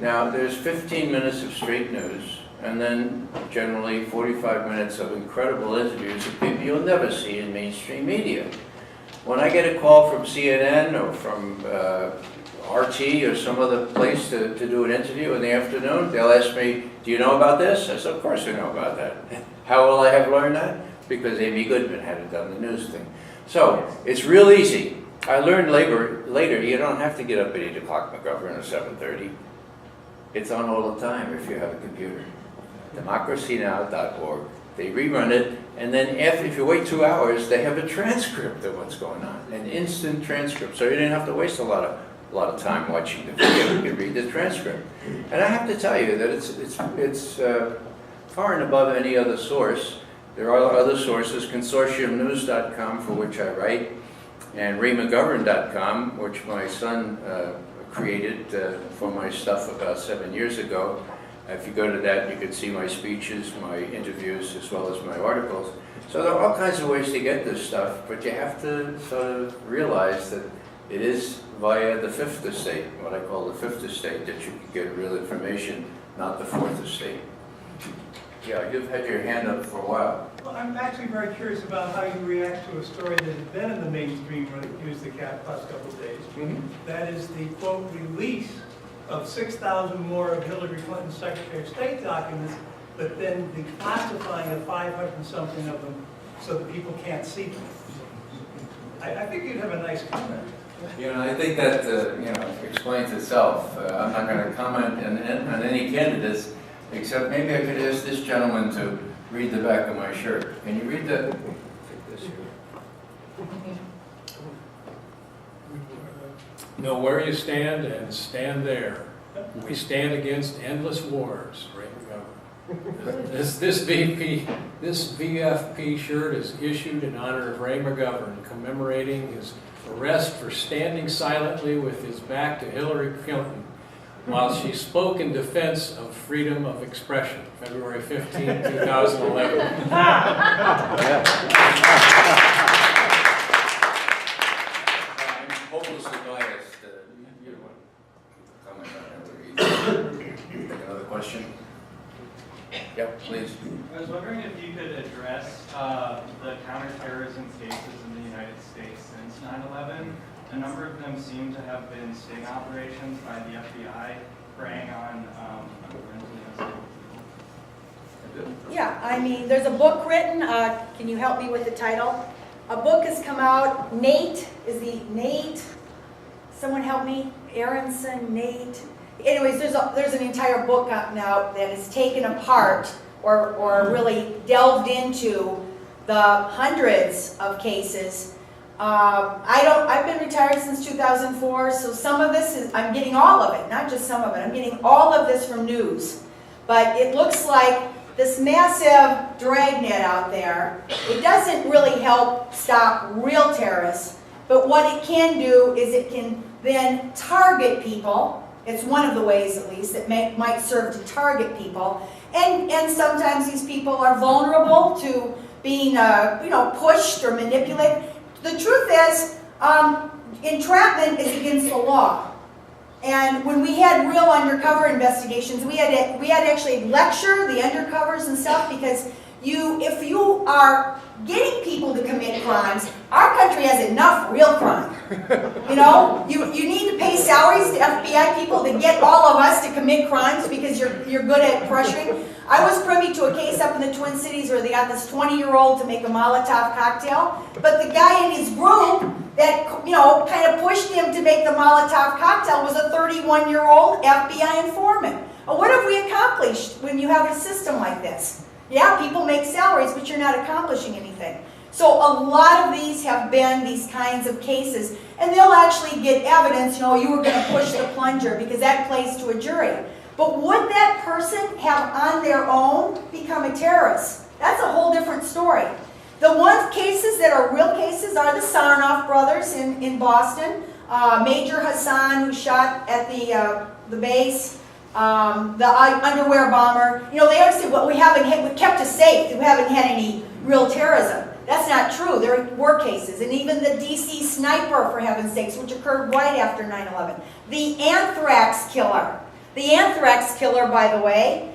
Now, there's 15 minutes of straight news, and then generally 45 minutes of incredible interviews of people you'll never see in mainstream media. When I get a call from CNN or from RT or some other place to do an interview in the afternoon, they'll ask me, do you know about this? I said, of course I know about that. How will I have learned that? Because Amy Goodman hadn't done the news thing. So, it's real easy. I learned later, you don't have to get up at 8 o'clock McGovern or 7:30. It's on all the time if you have a computer. democracynow.org. They rerun it, and then if you wait 2 hours, they have a transcript of what's going on, an instant transcript. So you didn't have to waste a lot of time watching the video. You can read the transcript. And I have to tell you that it's far and above any other source. There are other sources, consortiumnews.com, for which I write, and raymcgovern.com, which my son created for my stuff about 7 years ago. If you go to that, you can see my speeches, my interviews, as well as my articles. So there are all kinds of ways to get this stuff, but you have to sort of realize that it is via the fifth estate, what I call the fifth estate, that you can get real information, not the fourth estate. Yeah, you've had your hand up for a while. Well, I'm actually very curious about how you react to a story that has been in the mainstream for the last couple of days. That is the, quote, release of 6,000 more of Hillary Clinton's Secretary of State documents, but then the classifying of 500 and something of them so that people can't see them. I think you'd have a nice comment. You know, I think that explains itself. I'm not going to comment on any candidates, except maybe I could ask this gentleman to read the back of my shirt. Can you read that? Take this here. Know where you stand and stand there. We stand against endless wars, Ray McGovern. This VFP shirt is issued in honor of Ray McGovern, commemorating his arrest for standing silently with his back to Hillary Clinton while she spoke in defense of freedom of expression, February 15, 2011. Hopelessly biased. You don't want to comment on that. Take another question? Yep, please. I was wondering if you could address the counterterrorism cases in the United States since 9/11. A number of them seem to have been sting operations by the FBI preying on mentally unstable people. Yeah, I mean, there's a book written, can you help me with the title? A book has come out, Nate, someone help me? Aronson, Nate. Anyways, there's an entire book out now that is taken apart or really delved into the hundreds of cases. I've been retired since 2004, so some of this I'm getting all of it, not just some of it. I'm getting all of this from news. But it looks like this massive dragnet out there, it doesn't really help stop real terrorists, but what it can do is it can then target people. It's one of the ways, at least, that might serve to target people. And sometimes these people are vulnerable to being pushed or manipulated. The truth is, entrapment is against the law. And when we had real undercover investigations, we had to actually lecture the undercovers and stuff, because if you are getting people to commit crimes, our country has enough real crime. You need to pay salaries to FBI people to get all of us to commit crimes because you're good at pressuring. I was privy to a case up in the Twin Cities where they got this 20-year-old to make a Molotov cocktail, but the guy in his group that kind of pushed him to make the Molotov cocktail was a 31-year-old FBI informant. Well, what have we accomplished when you have a system like this? Yeah, people make salaries, but you're not accomplishing anything. So a lot of these have been these kinds of cases, and they'll actually get evidence, you were going to push the plunger, because that plays to a jury. But would that person have on their own become a terrorist? That's a whole different story. The ones cases that are real cases are the Sarnoff brothers in Boston, Major Hassan, who shot at the base, the underwear bomber. They always say, well, we kept us safe. We haven't had any real terrorism. That's not true. There were cases. And even the DC sniper, for heaven's sakes, which occurred right after 9/11. The anthrax killer. The anthrax killer, by the way,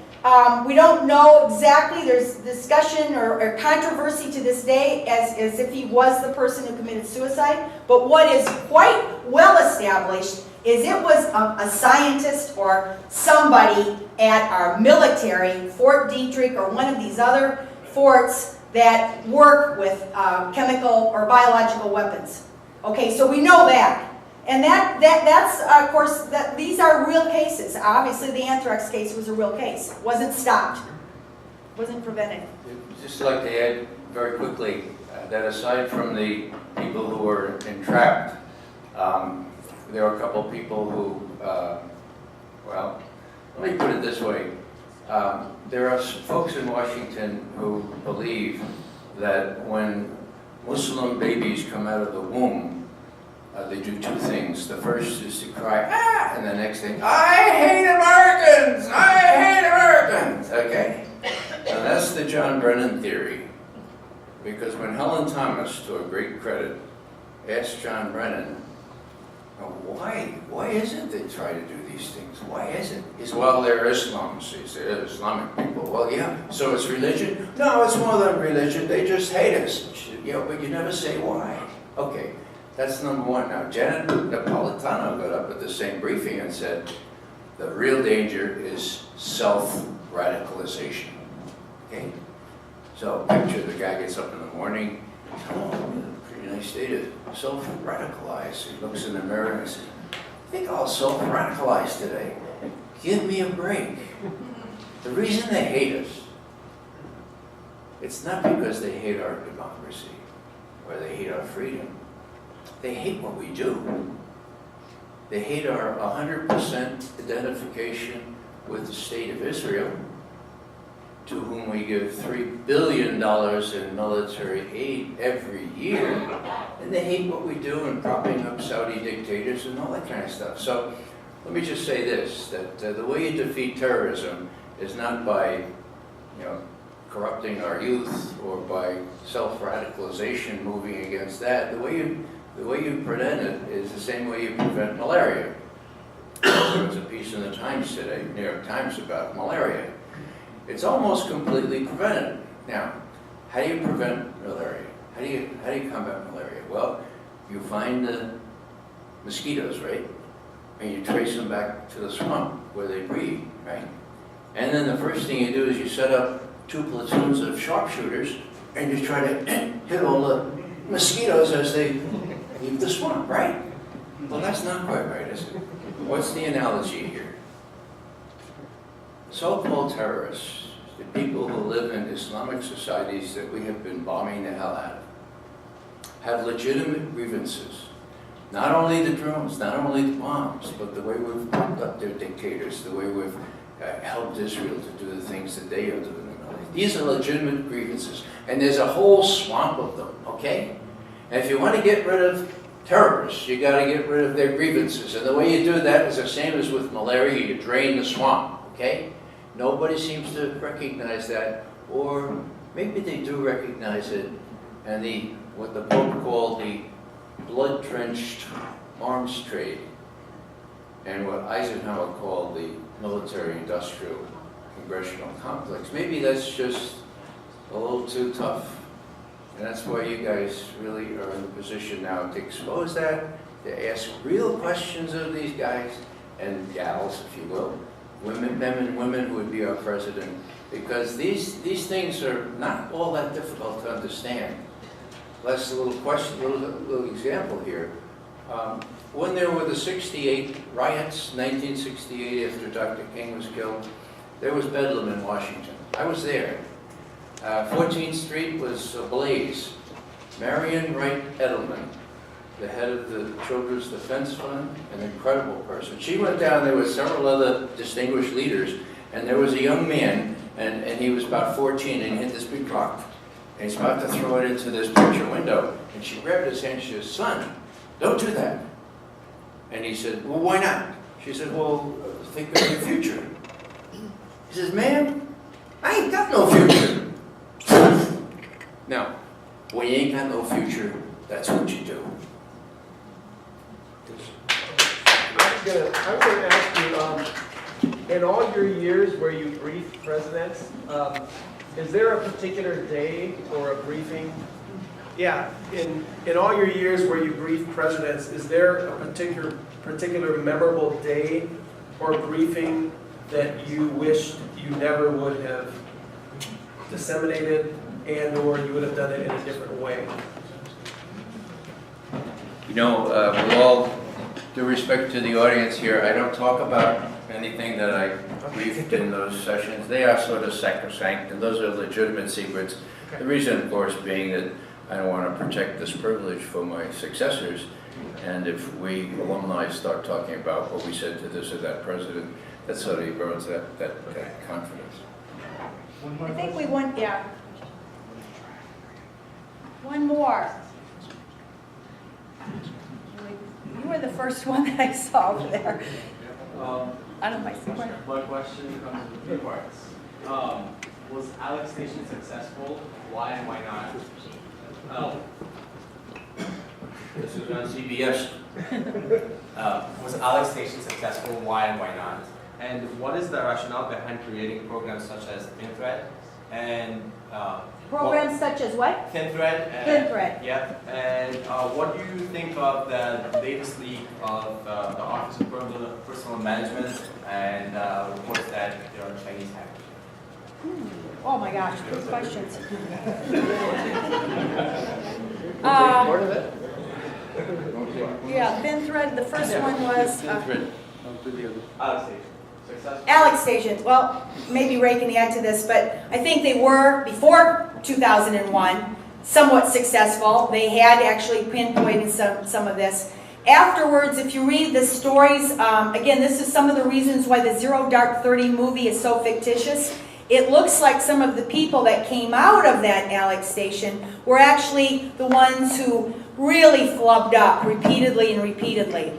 we don't know exactly. There's discussion or controversy to this day as if he was the person who committed suicide. But what is quite well established is it was a scientist or somebody at our military, Fort Detrick or one of these other forts that work with chemical or biological weapons. Okay, so we know that. And that's, of course, these are real cases. Obviously, the anthrax case was a real case. It wasn't stopped. It wasn't prevented. I'd just like to add very quickly that aside from the people who were entrapped, there are a couple people who, well, let me put it this way. There are folks in Washington who believe that when Muslim babies come out of the womb, they do two things. The first is to cry, ah, and the next thing, I hate Americans! I hate Americans! Okay? Now that's the John Brennan theory. Because when Helen Thomas, to her great credit, asked John Brennan, why is it they try to do these things? Why is it? He said, well, they're Islams. He said, Islamic people. Well, yeah, so it's religion? No, it's more than religion. They just hate us. But you never say why. Okay. That's number one. Now, Janet Napolitano got up at the same briefing and said, the real danger is self-radicalization. Okay? So, picture the guy gets up in the morning, pretty nice day to self-radicalize. He looks in the mirror and says, I think I'll self-radicalize today. Give me a break. The reason they hate us, it's not because they hate our democracy or they hate our freedom. They hate what we do. They hate our 100% identification with the state of Israel, to whom we give $3 billion in military aid every year. And they hate what we do in propping up Saudi dictators and all that kind of stuff. So let me just say this, that the way you defeat terrorism is not by, corrupting our youth or by self-radicalization, moving against that. The way you prevent it is the same way you prevent malaria. There was a piece in the Times today, New York Times, about malaria. It's almost completely prevented. Now, how do you prevent malaria? How do you combat malaria? Well, you find the mosquitoes, right? And you trace them back to the swamp where they breed, right? And then the first thing you do is you set up 2 platoons of sharpshooters and you try to hit all the mosquitoes as they leave the swamp, right? Well, that's not quite right, is it? What's the analogy here? So-called terrorists, the people who live in Islamic societies that we have been bombing the hell out of, have legitimate grievances. Not only the drones, not only the bombs, but the way we've propped up their dictators, the way we've helped Israel to do the things that they are doing in the Middle East. These are legitimate grievances, and there's a whole swamp of them, okay? And if you want to get rid of terrorists, you got to get rid of their grievances. And the way you do that is the same as with malaria, you drain the swamp, okay? Nobody seems to recognize that, or maybe they do recognize it, and what the Pope called the blood-drenched arms trade, and what Eisenhower called the military-industrial congressional complex. Maybe that's just a little too tough. And that's why you guys really are in the position now to expose that, to ask real questions of these guys and gals, if you will, men and women who would be our president, because these things are not all that difficult to understand. Let's a little question, little example here. When there were the 68 riots, 1968, after Dr. King was killed, there was bedlam in Washington. I was there. 14th Street was ablaze. Marion Wright Edelman, the head of the Children's Defense Fund, an incredible person. She went down, there were several other distinguished leaders, and there was a young man, and he was about 14, and he had this big rock, and he's about to throw it into this picture window, and she grabbed his hand, she said, "Son, don't do that." And he said, "Well, why not?" She said, "Well, think of your future." He says, "Man, I ain't got no future." Now, when you ain't got no future, that's what you do. I'm going to ask you, in all your years where you briefed presidents, is there a particular day or a briefing? Yeah, in all your years where you briefed presidents, is there a particular memorable day or briefing that you wished you never would have disseminated, and or you would have done it in a different way? You know, with all due respect to the audience here, I don't talk about anything that I briefed in those sessions. They are sort of sacrosanct, and those are legitimate secrets. The reason, of course, being that I don't want to protect this privilege for my successors, and if we alumni start talking about what we said to this or that president, that sort of erodes that confidence. I think we want, yeah. One more. You were the first one that I saw over there. I don't know, my question comes in 2 parts. Was Alex Station successful? Why and why not? This is on CBS. Was Alex Station successful? Why and why not? And what is the rationale behind creating programs such as ThinThread and programs such as what? ThinThread. ThinThread. Yeah. And what do you think of the latest leak of the Office of Personal Management and reports that there are Chinese hackers? Oh my gosh, good questions. Yeah, ThinThread, the first one was Alex Station. Well, maybe Ray can add to this, but I think they were, before 2001, somewhat successful. They had actually pinpointed some of this. Afterwards, if you read the stories, again, this is some of the reasons why the Zero Dark 30 movie is so fictitious. It looks like some of the people that came out of that Alex Station were actually the ones who really flubbed up repeatedly and repeatedly.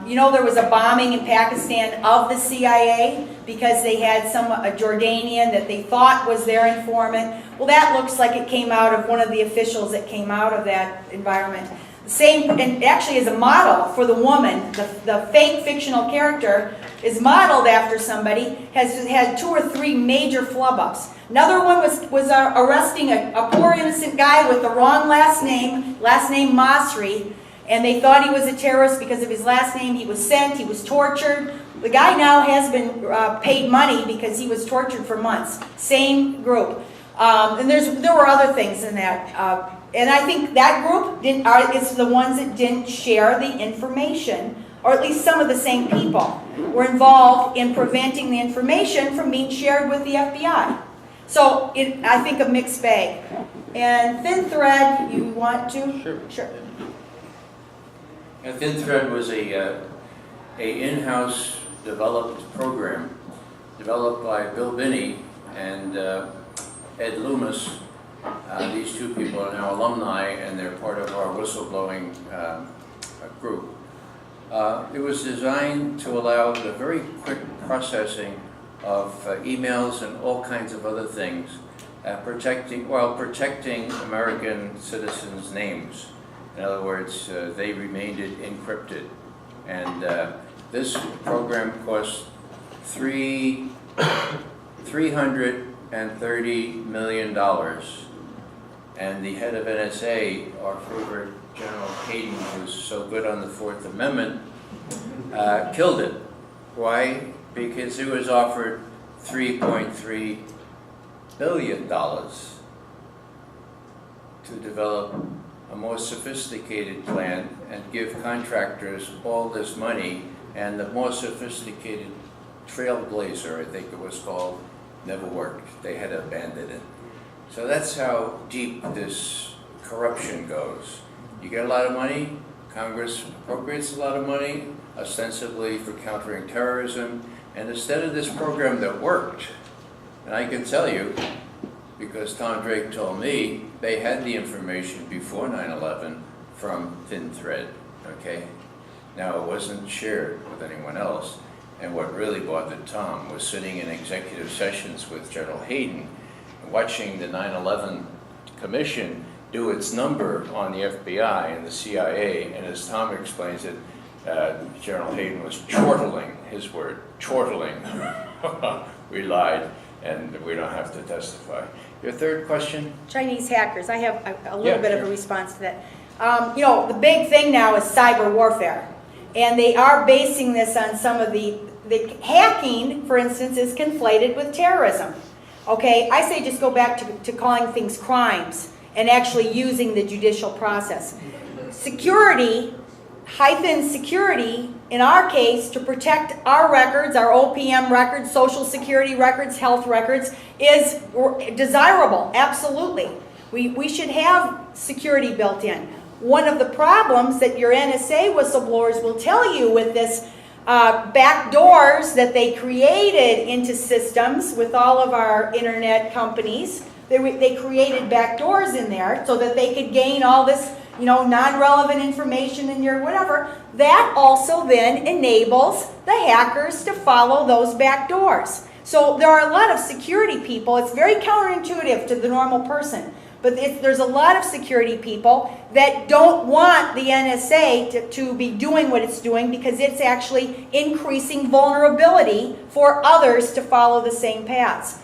You know, there was a bombing in Pakistan of the CIA because they had a Jordanian that they thought was their informant. Well, that looks like it came out of one of the officials that came out of that environment. Same, and actually as a model for the woman, the fake fictional character is modeled after somebody, has had 2 or 3 major flub-ups. Another one was arresting a poor innocent guy with the wrong last name Masri, and they thought he was a terrorist because of his last name. He was sent, he was tortured, The guy now has been paid money because he was tortured for months. Same group. And there were other things in that. And I think that group is the ones that didn't share the information, or at least some of the same people were involved in preventing the information from being shared with the FBI. So I think a mixed bag. And Thin Thread, you want to? Sure. Sure. And Thin Thread was a in-house developed program developed by Bill Binney and Ed Loomis. These two people are now alumni, and they're part of our whistleblowing group. It was designed to allow the very quick processing of emails and all kinds of other things, while protecting American citizens' names. In other words, they remained encrypted. And this program cost $330 million. And the head of NSA, our favorite General Hayden, who's so good on the Fourth Amendment, killed it. Why? Because it was offered $3.3 billion to develop a more sophisticated plan and give contractors all this money, and the more sophisticated Trailblazer, I think it was called, never worked. They had to abandon it. So that's how deep this corruption goes. You get a lot of money, Congress appropriates a lot of money, ostensibly for countering terrorism, and instead of this program that worked, and I can tell you, because Tom Drake told me, they had the information before 9/11 from Thin Thread, okay? Now, it wasn't shared with anyone else, and what really bothered Tom was sitting in executive sessions with General Hayden, watching the 9/11 Commission do its number on the FBI and the CIA, and as Tom explains it, General Hayden was chortling, his word, chortling. We lied, and we don't have to testify. Your third question? Chinese hackers. I have a little bit of a response to that. You know, the big thing now is cyber warfare. And they are basing this on some of the hacking, for instance, is conflated with terrorism. Okay, I say just go back to calling things crimes and actually using the judicial process. Security, security, in our case, to protect our records, our OPM records, social security records, health records, is desirable, absolutely. We should have security built in. One of the problems that your NSA whistleblowers will tell you with this back doors that they created into systems with all of our internet companies, they created back doors in there so that they could gain all this, you know, non-relevant information in your whatever. That also then enables the hackers to follow those back doors. So there are a lot of security people. It's very counterintuitive to the normal person. But there's a lot of security people that don't want the NSA to be doing what it's doing because it's actually increasing vulnerability for others to follow the same paths.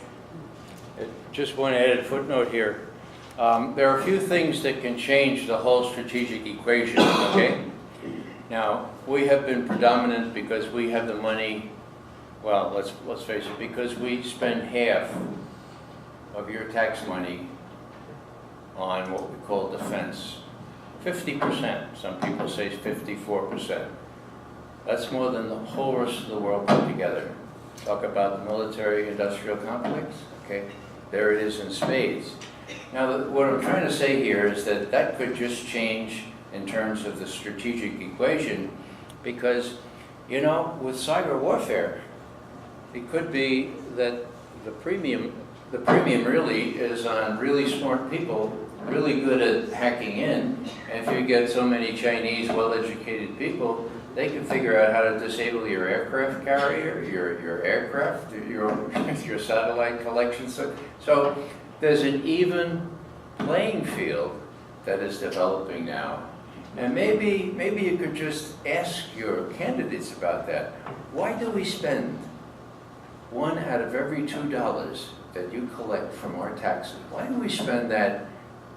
Just one added footnote here. There are a few things that can change the whole strategic equation, okay? Now, we have been predominant because we have the money, well, let's face it, because we spend half of your tax money on what we call defense. 50%, some people say 54%. That's more than the whole rest of the world put together. Talk about the military-industrial complex, okay? There it is in spades. Now, what I'm trying to say here is that that could just change in terms of the strategic equation because, you know, with cyber warfare, it could be that the premium really is on really smart people, really good at hacking in. And if you get so many Chinese well-educated people, they can figure out how to disable your aircraft carrier, your aircraft, your satellite collection. So there's an even playing field that is developing now. And maybe you could just ask your candidates about that. Why do we spend $1 out of every $2 that you collect from our taxes? Why do we spend that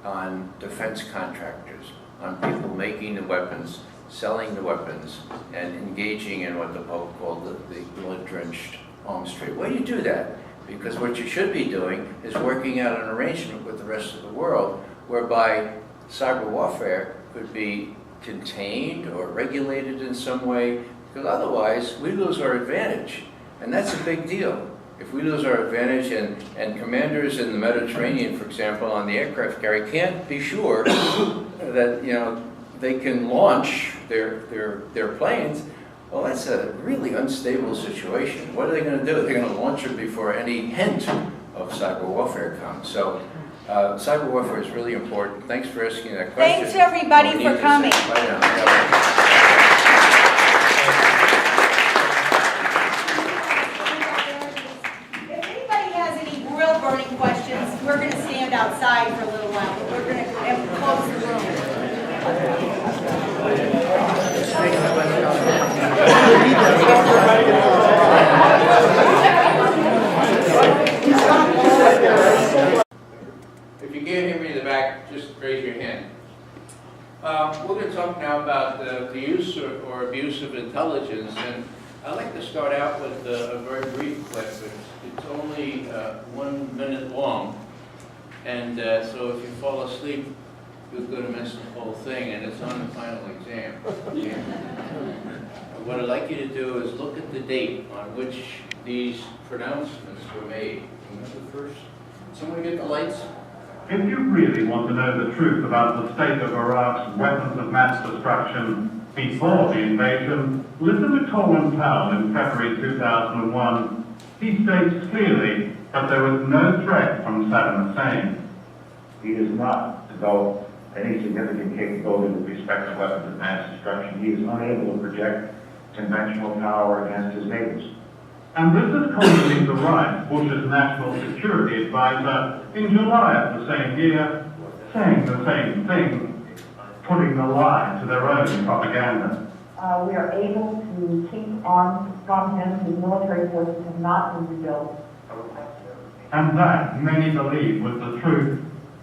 on defense contractors, on people making the weapons, selling the weapons and engaging in what the Pope called the blood-drenched home street. Why do you do that? Because what you should be doing is working out an arrangement with the rest of the world whereby cyber warfare could be contained or regulated in some way, because otherwise we lose our advantage. And that's a big deal. If we lose our advantage and commanders in the Mediterranean, for example, on the aircraft carrier can't be sure that, you know, they can launch their planes, well, that's a really unstable situation. What are they going to do? They're going to launch it before any hint of cyber warfare comes. So cyber warfare is really important. Thanks for asking that question. Thanks everybody for coming. Bye now. Burning questions, we're going to stand outside for a little while, but we're going to close the room. If you can't hear me in the back, just raise your hand. We're going to talk now about the use or abuse of intelligence, and I'd like to start out with a very brief clip. It's only 1 minute long, and so if you fall asleep, you're going to miss the whole thing, and it's on the final exam. What I'd like you to do is look at the date on which these pronouncements were made. Remember first? Someone get the lights? If you really want to know the truth about the state of Iraq's weapons of mass destruction before the invasion, listen to Colin Powell in February 2001. He states clearly that there was no threat from Saddam Hussein. He has not developed any significant capability with respect to weapons of mass destruction. He is unable to project conventional power against his neighbors. And this is Condoleezza Rice, Bush's national security advisor, in July of the same year, saying the same thing, putting the lie to their own propaganda. We are able to keep arms from him. His military forces have not been rebuilt. And that, many believe, was the truth,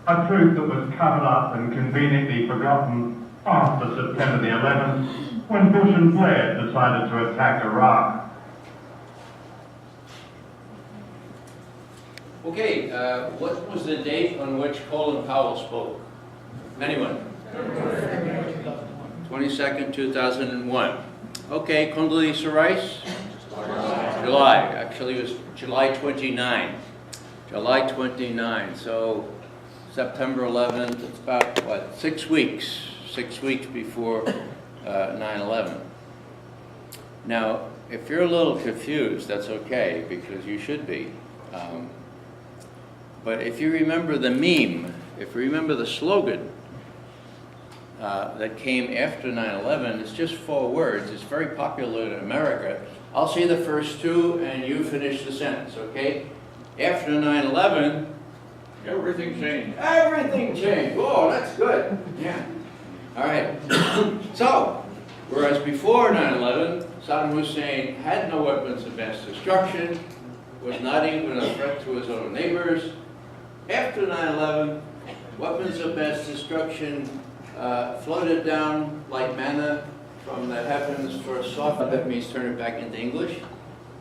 a truth that was covered up and conveniently forgotten after September the 11th, when Bush and Blair decided to attack Iraq. Okay, what was the date on which Colin Powell spoke? Anyone? 22nd, 2001. Okay, Condoleezza Rice? July. Actually, it was July 29. July 29. So September 11th, it's about, what, 6 weeks? 6 weeks before 9/11. Now, if you're a little confused, that's okay, because you should be. But if you remember the meme, if you remember the slogan that came after 9/11, it's just 4 words. It's very popular in America. I'll say the first 2 and you finish the sentence, okay? After 9/11, Everything changed. everything changed. Whoa, that's good. Yeah. All right. So, whereas before 9/11, Saddam Hussein had no weapons of mass destruction, was not even a threat to his own neighbors. After 9/11, weapons of mass destruction floated down like manna from the heavens for a soft. That means turn it back into English.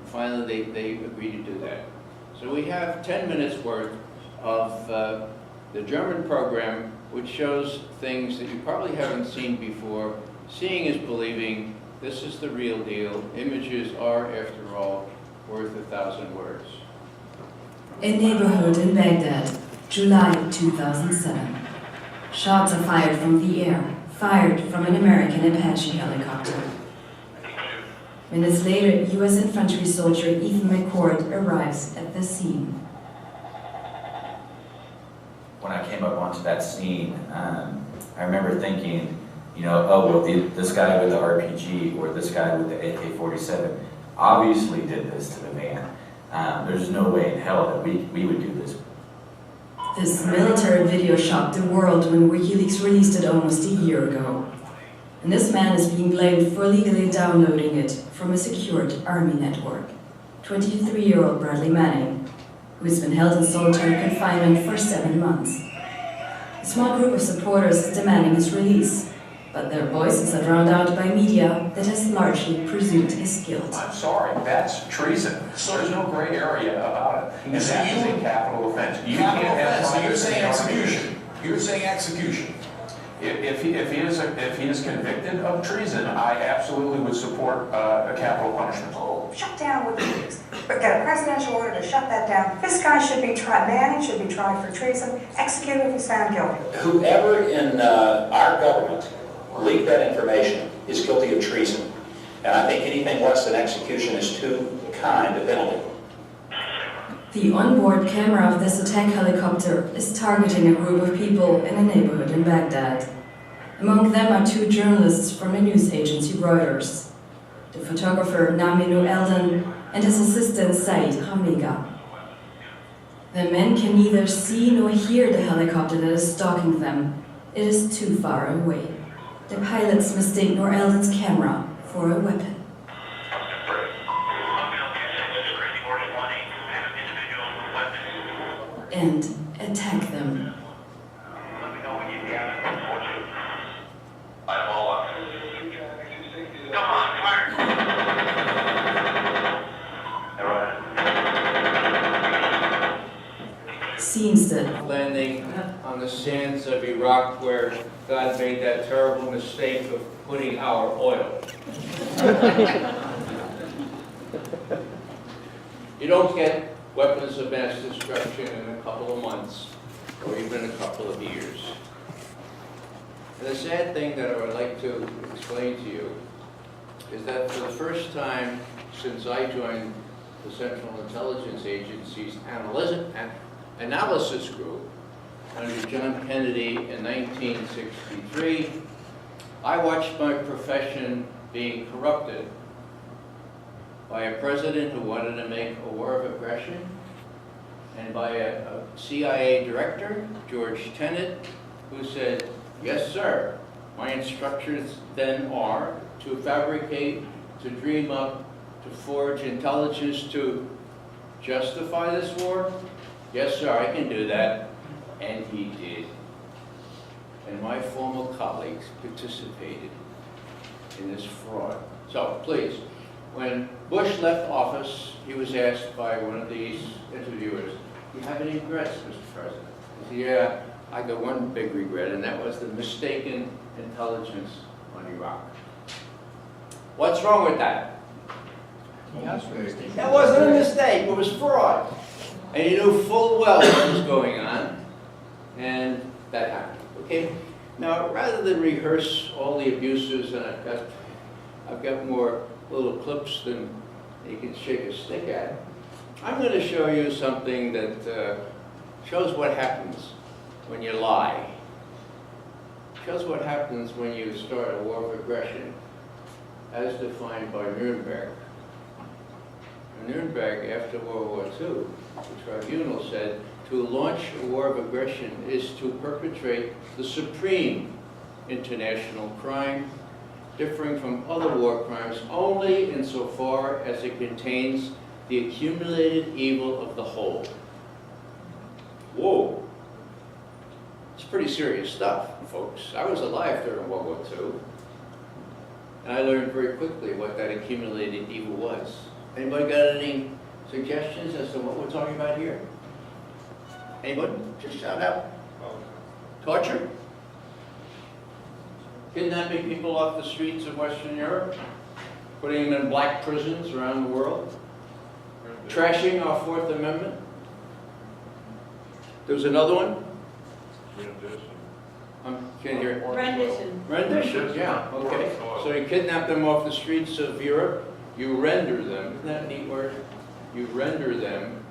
Finally, they agreed to do that. So we have 10 minutes worth of the German program, which shows things that you probably haven't seen before. Seeing is believing. This is the real deal. Images are, after all, worth 1,000 words. A neighborhood in Baghdad, July 2007. Shots are fired from the air, fired from an American Apache helicopter. Minutes later, U.S. infantry soldier Ethan McCord arrives at the scene. When I came up onto that scene, I remember thinking, you know, oh, well, this guy with the RPG or this guy with the AK-47 obviously did this to the van. There's no way in hell that we would do this. This military video shocked the world when WikiLeaks released it almost a year ago. And this man is being blamed for illegally downloading it from a secured army network. 23-year-old Bradley Manning, who has been held in solitary confinement for 7 months. A small group of supporters is demanding his release, But their voices are drowned out by media that has largely presumed his guilt. I'm sorry, that's treason. There's no gray area about it. And that is a capital offense. You can't have So you're private saying property. execution. You're saying execution. If he is convicted of treason, I absolutely would support a capital punishment. Oh, shut down WikiLeaks. But get a presidential order to shut that down. This guy should be tried, Manning should be tried for treason, executed if he's found guilty. Whoever in our government leaked that information is guilty of treason. And I think anything less than execution is too kind a penalty. The onboard camera of this attack helicopter is targeting a group of people in a neighborhood in Baghdad. Among them are two journalists from the news agency Reuters, the photographer Naminu Eldon and his assistant Said Hamiga. The men can neither see nor hear the helicopter that is stalking them. It is too far away. The pilots mistake Nur Eldon's camera for a weapon. And attack them. Seems that landing on the sands of Iraq where God made that terrible mistake of putting our oil. You don't get weapons of mass destruction in a couple of months or even a couple of years. And the sad thing that I would like to explain to you is that for the first time since I joined the Central Intelligence Agency's Analysis group under John Kennedy in 1963, I watched my profession being corrupted by a president who wanted to make a war of aggression, and by a CIA director, George Tenet, who said, yes, sir, my instructions then are to fabricate, to dream up, to forge intelligence to justify this war. Yes, sir, I can do that. And he did. And my former colleagues participated in this fraud. So, please, when Bush left office, he was asked by one of these interviewers, do you have any regrets, Mr. President? He said, yeah, I got one big regret, and that was the mistaken intelligence on Iraq. What's wrong with that? That wasn't a mistake, it was fraud. And he knew full well what was going on, and that happened. Okay? Now, rather than rehearse all the abuses, and I've got more little clips than you can shake a stick at, I'm going to show you something that shows what happens when you lie. Shows what happens when you start a war of aggression, as defined by Nuremberg. In Nuremberg, after World War II, the tribunal said to launch a war of aggression is to perpetrate the supreme international crime, differing from other war crimes only insofar as it contains the accumulated evil of the whole. Whoa. It's pretty serious stuff, folks. I was alive during World War II, and I learned very quickly what that accumulated evil was. Anybody got any suggestions as to what we're talking about here? Anybody? Just shout out. Torture? Kidnapping people off the streets of Western Europe? Putting them in black prisons around the world? Trashing our Fourth Amendment? There was another one? Can't hear it. Rendition. Rendition, yeah, okay. So you kidnap them off the streets of Europe, you render them, isn't that a neat word? You render them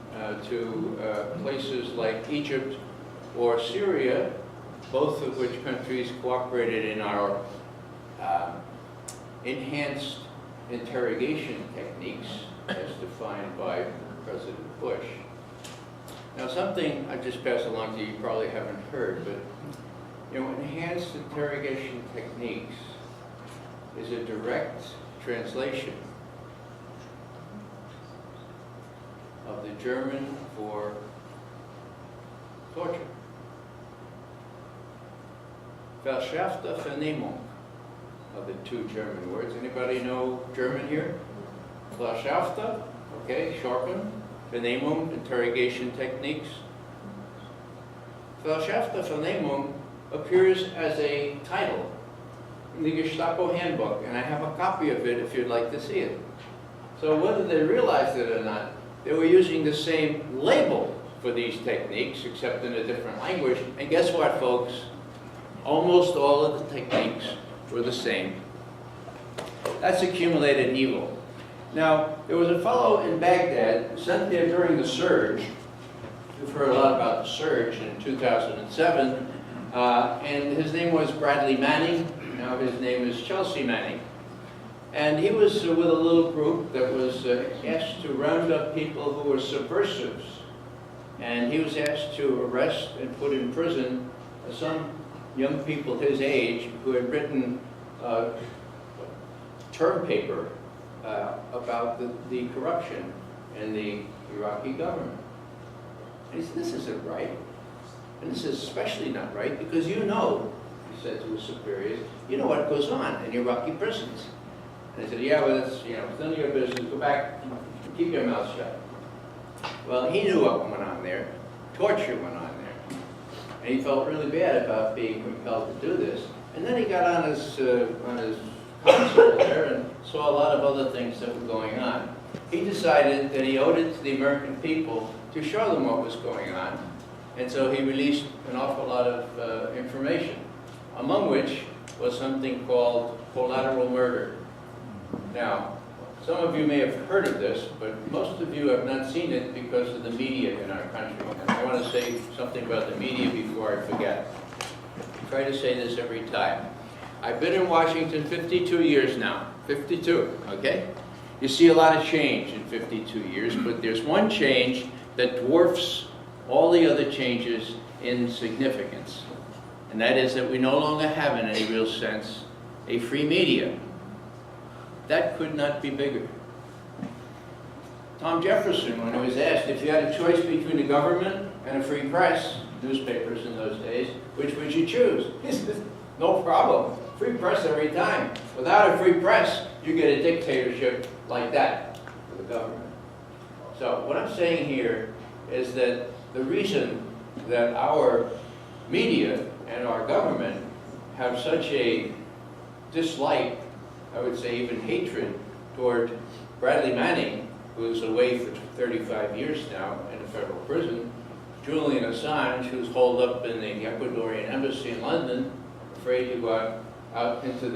to places like Egypt or Syria, both of which countries cooperated in our enhanced interrogation techniques as defined by President Bush. Now something I just passed along to you, you probably haven't heard, but you know, enhanced interrogation techniques is a direct translation of the German for torture. Verschärfte Vernehmung. of the two German words. Anybody know German here? Verschärfte, okay, sharpen, Vernehmung, interrogation techniques. Verschärfte Vernehmung appears as a title in the Gestapo handbook, and I have a copy of it if you'd like to see it. So whether they realized it or not, they were using the same label for these techniques, except in a different language. And guess what, folks? Almost all of the techniques were the same. That's accumulated evil. Now, there was a fellow in Baghdad sent there during the surge. You've heard a lot about the surge in 2007. And his name was Bradley Manning. Now his name is Chelsea Manning. And he was with a little group that was asked to round up people who were subversives. And he was asked to arrest and put in prison some young people his age who had written term paper about the corruption in the Iraqi government. And he said, this isn't right. And this is especially not right because you know, he said to his superiors, you know what goes on in Iraqi prisons. And they said, yeah, well, it's none of your business. Go back, keep your mouth shut. Well, he knew what went on there. Torture went on there. And he felt really bad about being compelled to do this. And then he got on his console there and saw a lot of other things that were going on. He decided that he owed it to the American people to show them what was going on. And so he released an awful lot of information, among which was something called collateral murder. Now, some of you may have heard of this, but most of you have not seen it because of the media in our country. And I want to say something about the media before I forget. I try to say this every time. I've been in Washington 52 years now. 52, okay? You see a lot of change in 52 years, but there's one change that dwarfs all the other changes in significance. And that is that we no longer have, in any real sense, a free media. That could not be bigger. Tom Jefferson, when he was asked if you had a choice between the government and a free press, newspapers in those days, which would you choose? He said, no problem. Free press every time. Without a free press, you get a dictatorship like that for the government. So what I'm saying here is that the reason that our media and our government have such a dislike, I would say even hatred, toward Bradley Manning, who is away for 35 years now in a federal prison, Julian Assange, who's holed up in the Ecuadorian embassy in London, afraid to go out into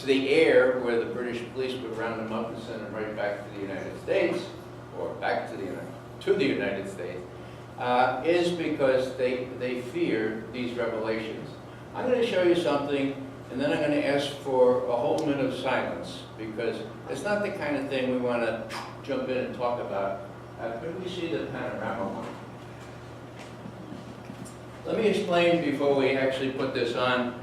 the air where the British police would round him up and send him right back to the United States, or back to the United States, is because they fear these revelations. I'm going to show you something, and then I'm going to ask for a whole minute of silence, because it's not the kind of thing we want to jump in and talk about. Could we see the panorama one? Let me explain before we actually put this on.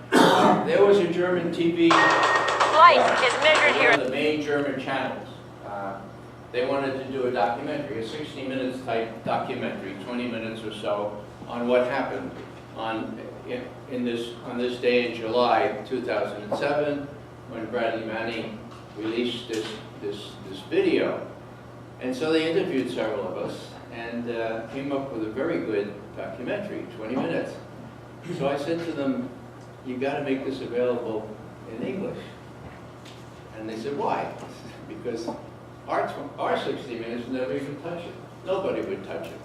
There was a German TV. Light is measured here. One of the main German channels. They wanted to do a documentary, a 60 minutes type documentary, 20 minutes or so, on what happened on this day in July 2007, when Bradley Manning released this video. And so they interviewed several of us and came up with a very good documentary, 20 minutes. So I said to them, you've got to make this available in English. And they said, why? Because our 60 minutes would never even touch it. Nobody would touch it.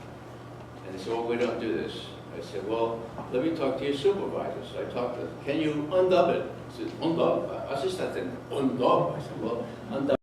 And they said, well, we don't do this. I said, well, let me talk to your supervisor. So I talked to them, can you undub it? He said, undub? Was ist das denn? Undub? I said, well, undub.